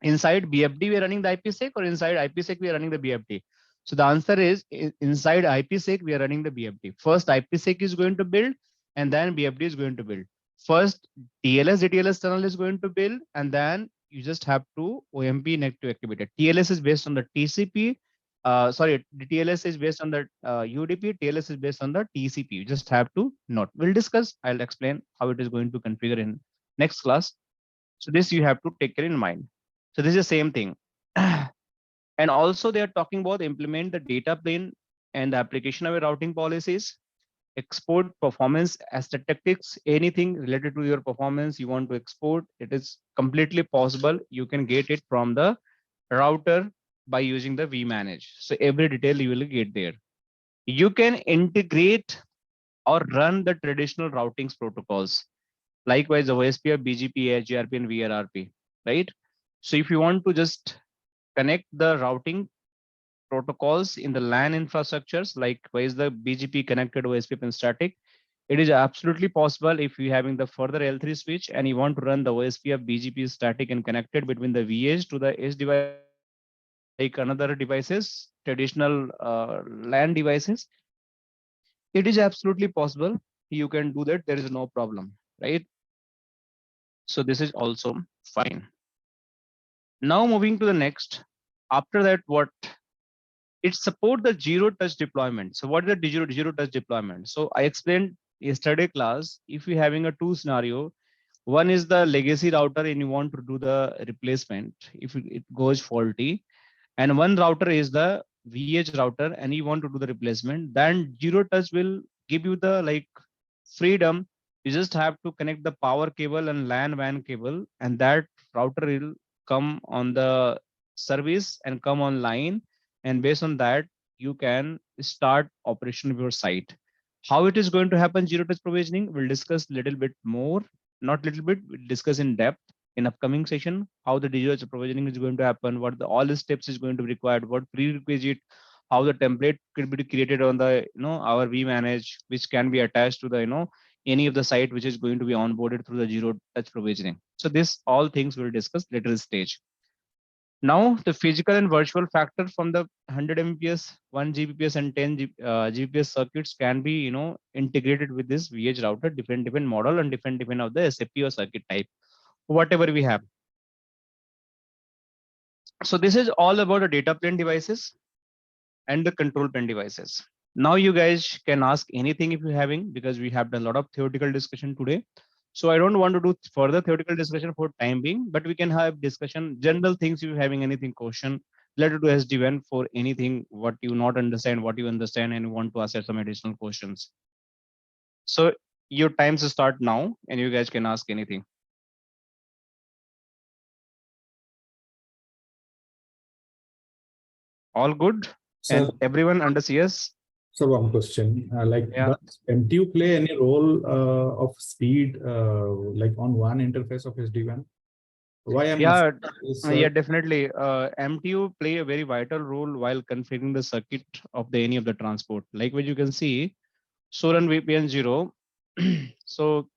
Inside BFD, we are running the IPSEC, or inside IPSEC, we are running the BFD. So the answer is, inside IPSEC, we are running the BFD. First IPSEC is going to build, and then BFD is going to build. First TLS, DTLS tunnel is going to build, and then you just have to OMP net to activate it. TLS is based on the TCP. DTLS is based on the UDP. TLS is based on the TCP. You just have to note. We'll discuss. I'll explain how it is going to configure in next class. So this you have to take care in mind. So this is the same thing. And also they are talking about implement the data plane and the application of routing policies, export performance statistics, anything related to your performance you want to export, it is completely possible. You can get it from the router by using the vManage. So every detail you will get there. You can integrate or run the traditional routings protocols. Likewise, the OSPF, BGP, HGRP, and VRRP, right? So if you want to just connect the routing protocols in the LAN infrastructures, likewise the BGP connected OSPF and static, it is absolutely possible if you having the further L3 switch and you want to run the OSPF, BGP static and connected between the vEdge to the edge device, like another devices, traditional LAN devices, it is absolutely possible. You can do that. There is no problem, right? So this is also fine. Now moving to the next. After that, what it support the zero touch deployment. So what is the zero touch deployment? So I explained yesterday class. If you're having a two scenario, one is the legacy router and you want to do the replacement if it goes faulty, and one router is the vEdge router and you want to do the replacement, then zero touch will give you the freedom. You just have to connect the power cable and LAN WAN cable, and that router will come on the service and come online, and based on that you can start operation of your site. How it is going to happen zero touch provisioning, we'll discuss little bit more, not little bit, we'll discuss in depth in upcoming session, how the zero touch provisioning is going to happen, what the all the steps is going to be required, what prerequisite, how the template could be created on the our vManage, which can be attached to the any of the site which is going to be onboarded through the zero touch provisioning. So this all things we'll discuss later stage. Now the physical and virtual factor from the 100 Mbps, 1 Gbps and 10 Gbps circuits can be integrated with this vEdge router, different model and different of the SAP or circuit type, whatever we have. So this is all about the data plane devices and the control plane devices. Now you guys can ask anything if you're having, because we have done a lot of theoretical discussion today. So I don't want to do further theoretical discussion for time being, but we can have discussion, general things if you're having anything question related to SD-WAN for anything, what you not understand, what you understand, and you want to ask some additional questions. So your times start now and you guys can ask anything. All good? Sir, and everyone under CS? So one question, Yeah. does MTU play any role of speed, on one interface of SD-WAN? Why I'm Yeah, is, yeah, definitely. MTU play a very vital role while configuring the circuit of any of the transport. Like what you can see, so run VPN 0. So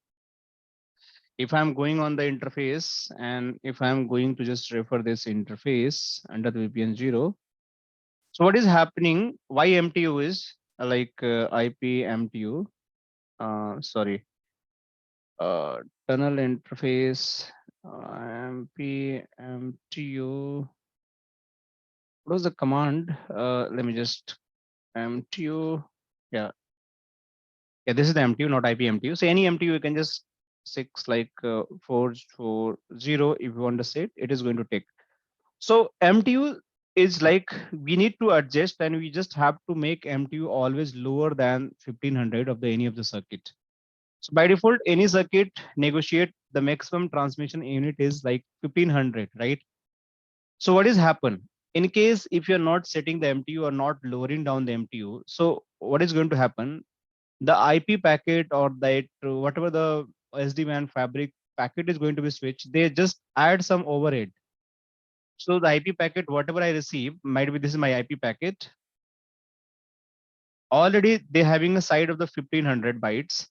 if I'm going on the interface and if I'm going to just refer this interface under the VPN 0, so what is happening? Why MTU is IP MTU? Sorry, tunnel interface MP MTU. What was the command? Let me just MTU. Yeah, this is the MTU, not IP MTU. So any MTU you can just 440 if you want to say it is going to take. So MTU is we need to adjust, and we just have to make MTU always lower than 1500 of the any of the circuit. So by default, any circuit negotiate the maximum transmission unit is 1500, right? So what is happen in case if you're not setting the MTU or not lowering down the MTU? So what is going to happen? The IP packet or that whatever the SD-WAN fabric packet is going to be switched, they just add some overhead. So the IP packet, whatever I receive, might be this is my IP packet. Already they're having a side of the 1500 bytes,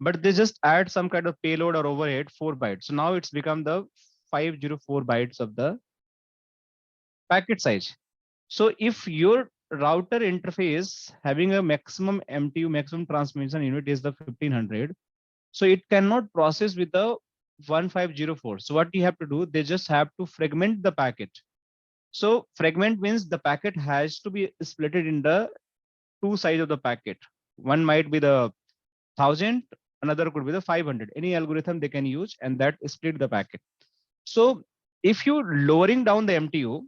but they just add some kind of payload or overhead 4 bytes. So now it's become the 504 bytes of the packet size. So if your router interface having a maximum MTU, maximum transmission unit is the 1500, so it cannot process with the 1504. So what you have to do, they just have to fragment the packet. So fragment means the packet has to be split in the two sides of the packet. One might be the 1000, another could be the 500. Any algorithm they can use, and that split the packet. So if you lowering down the MTU,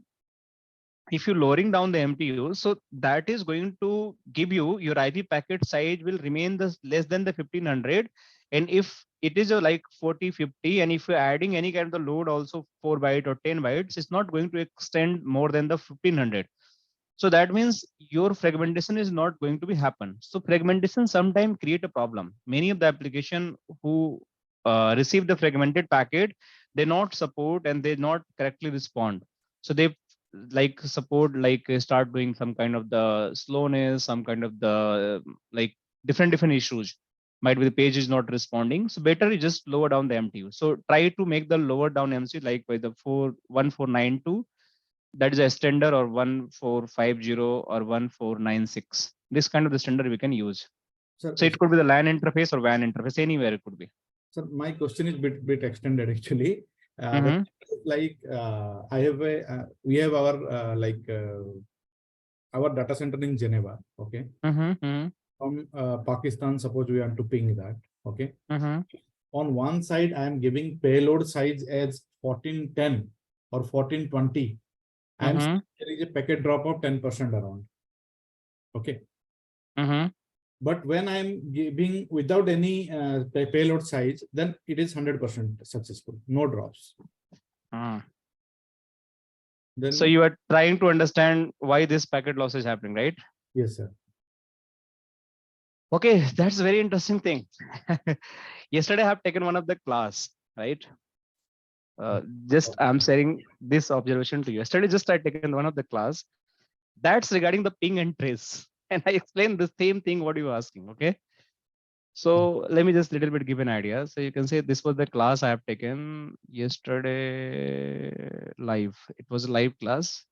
if you're lowering down the MTU, so that is going to give you your IP packet size will remain the less than the 1500. And if it is a like 40, 50, and if you're adding any kind of the load also 4 byte or 10 bytes, it's not going to extend more than the 1500. So that means your fragmentation is not going to be happen. So fragmentation sometimes create a problem. Many of the application who receive the fragmented packet, they not support and they not correctly respond. So they like support like start doing some kind of the slowness, some kind of the like different issues. Might be the page is not responding. So better you just lower down the MTU. So try to make the lower down MTU like by the 1492. That is a standard, or 1450 or 1496. This kind of the standard we can use. Sir, So it could be the LAN interface or WAN interface, anywhere it could be. Sir, my question is bit extended actually. Mhm. Like I have we have our our data center in Geneva. Okay. From Pakistan, suppose we want to ping that. Okay. On one side, I am giving payload size as 1410 or 1420. And there is a packet drop of 10% around. Okay. But when I'm giving without any payload size, then it is 100% successful, no drops. Then, so you are trying to understand why this packet loss is happening, right? Yes, sir. Okay, that's a very interesting thing. Yesterday I have taken one of the class, right? Just I'm sharing this observation to you. Yesterday just I taken one of the class that's regarding the ping and trace. And I explained the same thing what you were asking. Okay. So let me just little bit give an idea. So you can say this was the class I have taken yesterday live. It was a live class.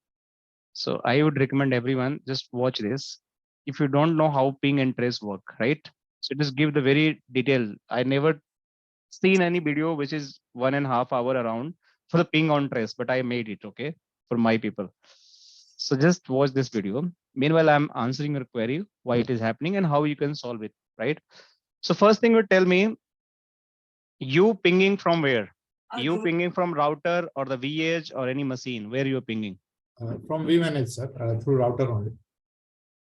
So I would recommend everyone just watch this. If you don't know how ping and trace work, right? So just give the very detail. I never seen any video which is 1.5 hours around for the ping on trace, but I made it, okay, for my people. So just watch this video. Meanwhile, I'm answering your query, why it is happening and how you can solve it, right? So first thing would tell me, you pinging from where? You pinging from router or the vEdge or any machine, where you're pinging? From vManage, sir, through router only.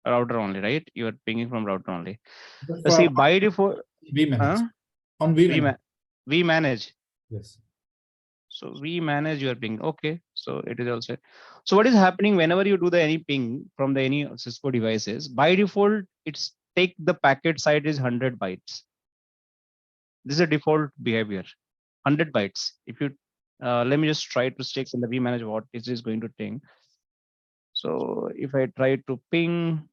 Router only, right? You are pinging from router only. So see, by default, vManage. On vManage. vManage. Yes. So vManage your ping. Okay. So it is also. So what is happening whenever you do the any ping from the any Cisco devices, by default, it's take the packet size is 100 bytes. This is a default behavior, 100 bytes. If you, let me just try to stick in the vManage what it is going to ping. So if I try to ping,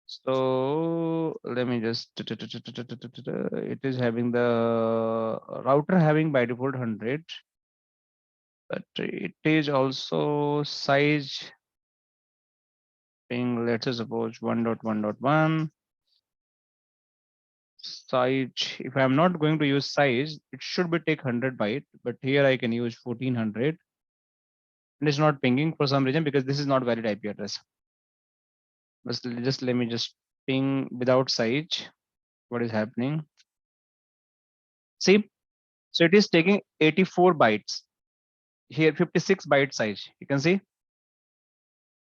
so let me just, it is having the router having by default 100, but it is also size ping, let's suppose 1.1.1 size. If I'm not going to use size, it should be take 100 byte, but here I can use 1400. And it's not pinging for some reason because this is not valid IP address. But just let me just ping without size. What is happening? See, so it is taking 84 bytes. Here 56 byte size. You can see.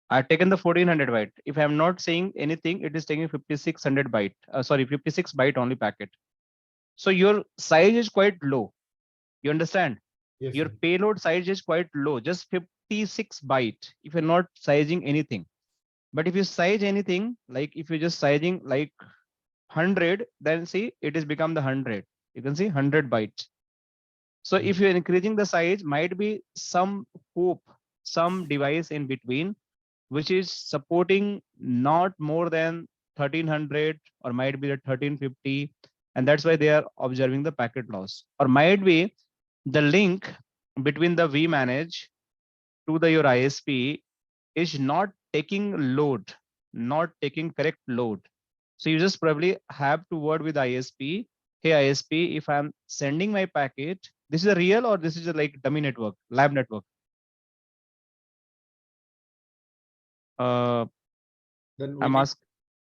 I've taken the 1400 byte. If I'm not saying anything, it is taking 5600 byte. Sorry, 56 byte only packet. So your size is quite low. You understand? Yes, your sir. payload size is quite low, just 56 byte. If you're not sizing anything, but if you size anything, like if you're just sizing like 100, then see it is become the 100. You can see 100 bytes. So if you're increasing the size, might be some hope, some device in between, which is supporting not more than 1300 or might be the 1350. And that's why they are observing the packet loss, or might be the link between the vManage to the your ISP is not taking load, not taking correct load. So you just probably have to word with ISP. Hey ISP, if I'm sending my packet, this is a real or this is a like dummy network, lab network. Then I'm asking.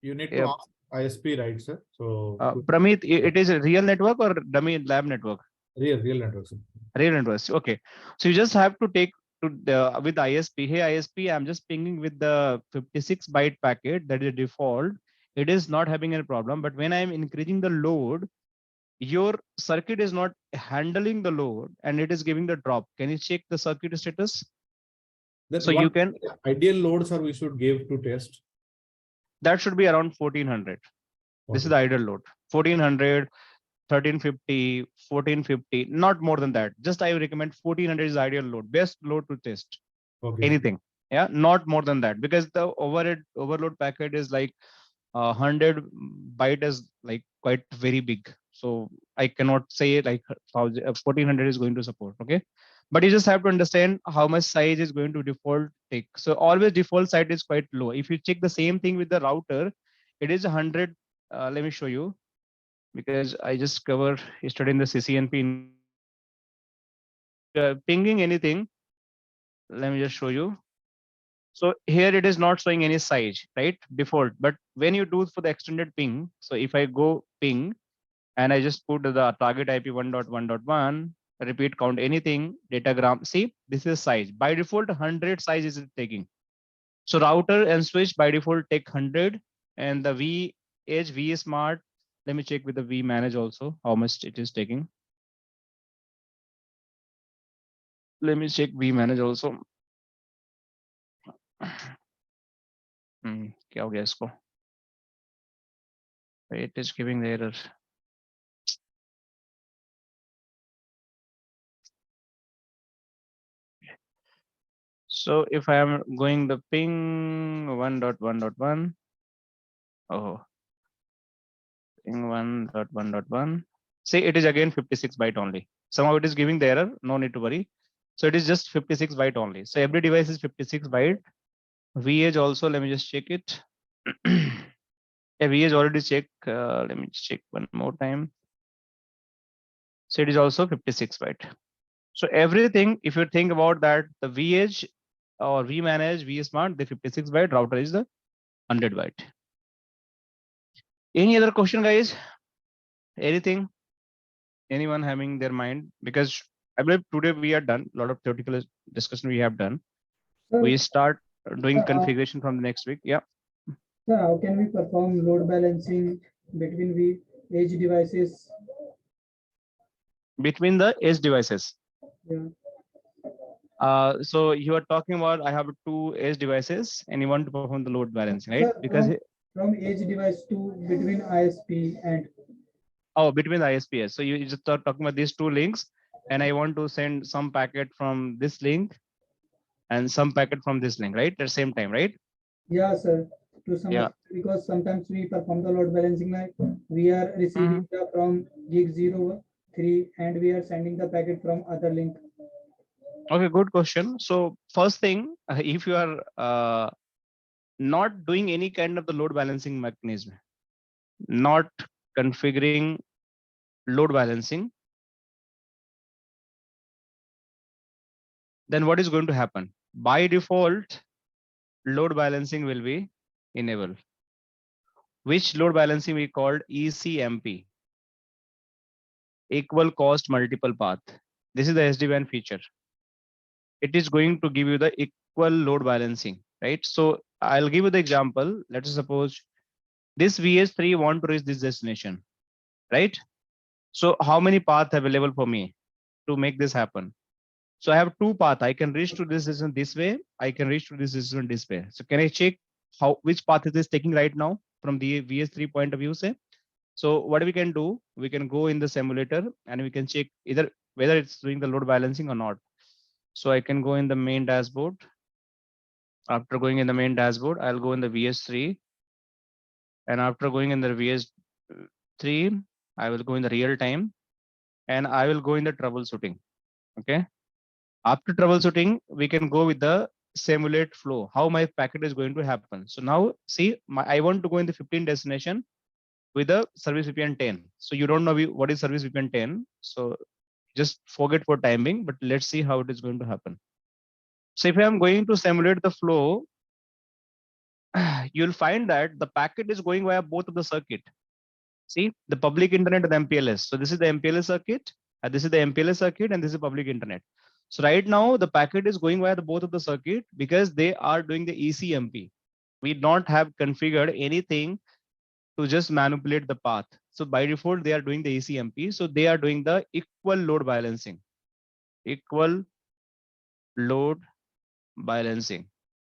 You need to ask ISP, right, sir? So Pramit, it is a real network or dummy lab network? Real network, sir. Real network. Okay. So you just have to take to the with ISP. Hey ISP, I'm just pinging with the 56 byte packet that is default. It is not having any problem. But when I'm increasing the load, your circuit is not handling the load and it is giving the drop. Can you check the circuit status? Then So you can, ideal loads are we should give to test. that should be around 1400. This is the ideal load. 1400, 1350, 1450, not more than that. Just I recommend 1400 is ideal load, best load to test. Okay. Anything. Yeah, not more than that, because the overload packet is like 100 byte is like quite very big. So I cannot say like 1400 is going to support. Okay. But you just have to understand how much size is going to default take. So always default side is quite low. If you check the same thing with the router, it is 100. Let me show you, because I just covered yesterday in the CCNP. Pinging anything. Let me just show you. So here it is not showing any size, right? Default. But when you do for the extended ping, so if I go ping and I just put the target IP 1.1.1, repeat count anything, datagram, see, this is size. By default, 100 size is it taking. So router and switch by default take 100, and the vEdge, vSmart, let me check with the vManage also, how much it is taking. Let me check vManage also. क्या हो गया इसको? It is giving the error. So if I am going the ping 1.1.1, oh, ping 1.1.1, see, it is again 56 byte only. Somehow it is giving the error, no need to worry. So it is just 56 byte only. So every device is 56 byte. vEdge also, let me just check it. Yeah, vEdge already check. Let me check one more time. So it is also 56 byte. So everything, if you think about that, the vEdge or vManage, vSmart, the 56 byte, router is the 100 byte. Any other question, guys? Anything? Anyone having their mind? Because I believe today we are done. A lot of theoretical discussion we have done. We start doing configuration from the next week. Yeah. So how can we perform load balancing between the edge devices? Between the edge devices. Yeah. So you are talking about I have two edge devices and you want to perform the load balancing, right? Sir, Because from edge device to between ISP and between the ISPs. So you just start talking about these two links, and I want to send some packet from this link and some packet from this link, right? At the same time, right? Yeah, sir. To some Yeah. Because sometimes we perform the load balancing like we are receiving the from gig 03 and we are sending the packet from other link. Okay, good question. So first thing, if you are not doing any kind of the load balancing mechanism, not configuring load balancing, then what is going to happen? By default, load balancing will be enabled. Which load balancing we called ECMP, equal cost multiple path. This is the SD-WAN feature. It is going to give you the equal load balancing, right? So I'll give you the example. Let's suppose this VS3 want to reach this destination, right? So how many paths available for me to make this happen? So I have two paths. I can reach to this destination this way. I can reach to this destination this way. So can I check which path is this taking right now from the VS3 point of view, say? So what we can do, we can go in the simulator and we can check either whether it's doing the load balancing or not. So I can go in the main dashboard. After going in the main dashboard, I'll go in the VS3. And after going in the VS3, I will go in the real time and I will go in the troubleshooting. Okay. After troubleshooting, we can go with the simulate flow, how my packet is going to happen. So now see, I want to go in the 15 destination with the service VPN 10. So you don't know what is service VPN 10. So just forget for timing, but let's see how it is going to happen. So if I'm going to simulate the flow, you'll find that the packet is going via both of the circuit. See the public internet and the MPLS. So this is the MPLS circuit, and this is the MPLS circuit, and this is public internet. So right now the packet is going via the both of the circuit because they are doing the ECMP. We don't have configured anything to just manipulate the path. So by default, they are doing the ECMP. So they are doing the equal load balancing, equal load balancing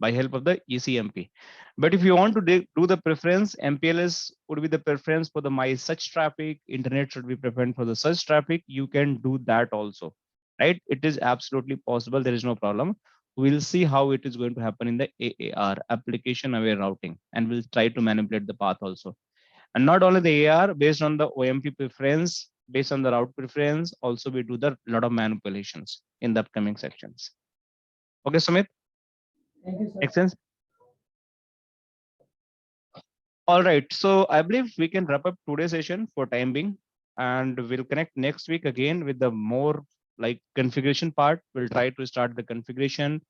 by help of the ECMP. But if you want to do the preference, MPLS would be the preference for the my such traffic, internet should be preferred for the such traffic. You can do that also, right? It is absolutely possible. There is no problem. We'll see how it is going to happen in the AAR, application aware routing, and we'll try to manipulate the path also. And not only the AR, based on the OMP preference, based on the route preference, also we do the lot of manipulations in the upcoming sections. Okay, Sumit? Thank you, sir. Makes sense? All right, so I believe we can wrap up today's session for time being, and we'll connect next week again with the more like configuration part. We'll try to start the configuration.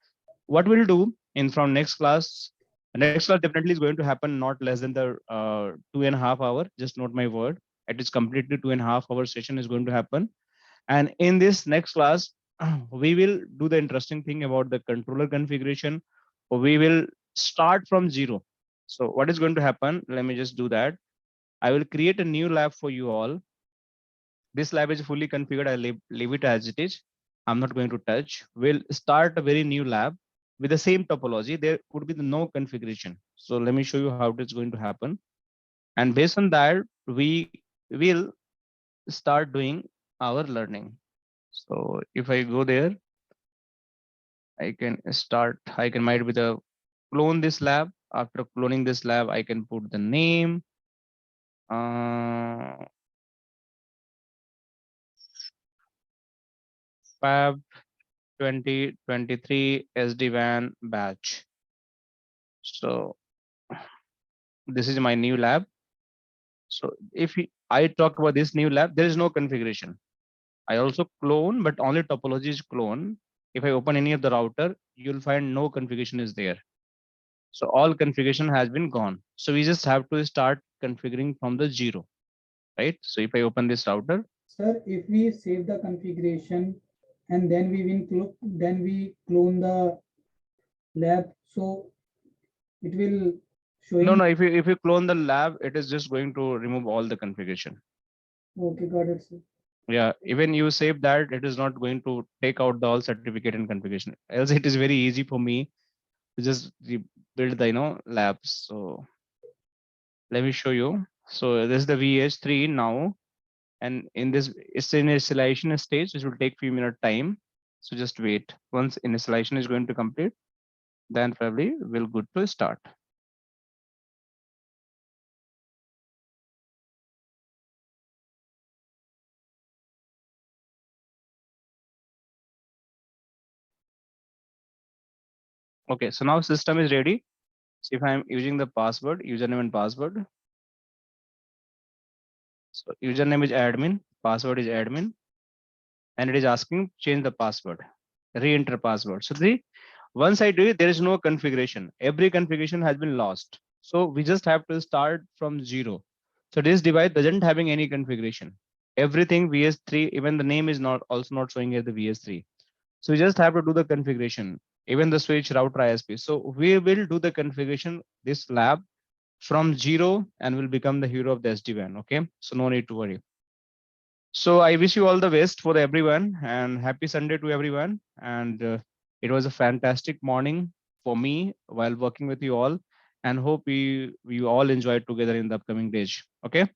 What we'll do in from next class definitely is going to happen not less than the 2.5 hour. Just note my word. It is completely 2.5 hour session is going to happen. And in this next class, we will do the interesting thing about the controller configuration. We will start from zero. So what is going to happen? Let me just do that. I will create a new lab for you all. This lab is fully configured. I leave it as it is. I'm not going to touch. We'll start a very new lab with the same topology. There would be no configuration. So let me show you how it is going to happen. And based on that, we will start doing our learning. So if I go there, I can might be the clone this lab. After cloning this lab, I can put the name. Fab 2023 SD-WAN batch. So this is my new lab. So if I talk about this new lab, there is no configuration. I also clone, but only topology is clone. If I open any of the router, you'll find no configuration is there. So all configuration has been gone. So we just have to start configuring from the zero, right? So if I open this router. Sir, if we save the configuration and then we clone the lab, so it will show. No, if you clone the lab, it is just going to remove all the configuration. Okay, got it, sir. Yeah, even you save that, it is not going to take out the all certificate and configuration. Else it is very easy for me to just build the labs. So let me show you. So this is the VH3 now, and in this it's initialization stage, which will take few minute time. So just wait. Once initialization is going to complete, then probably we'll good to start. Okay, so now system is ready. So if I'm using the password, username and password. So username is admin, password is admin, and it is asking change the password, re-enter password. So once I do it, there is no configuration. Every configuration has been lost. So we just have to start from zero. So this device doesn't having any configuration. Everything VS3, even the name is also not showing as the VS3. So we just have to do the configuration, even the switch router ISP. So we will do the configuration, this lab from zero, and will become the hero of the SD-WAN. Okay, so no need to worry. So I wish you all the best for everyone, and happy Sunday to everyone. And it was a fantastic morning for me while working with you all, and hope we all enjoyed together in the upcoming days. Okay.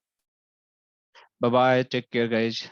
Bye bye. Take care, guys.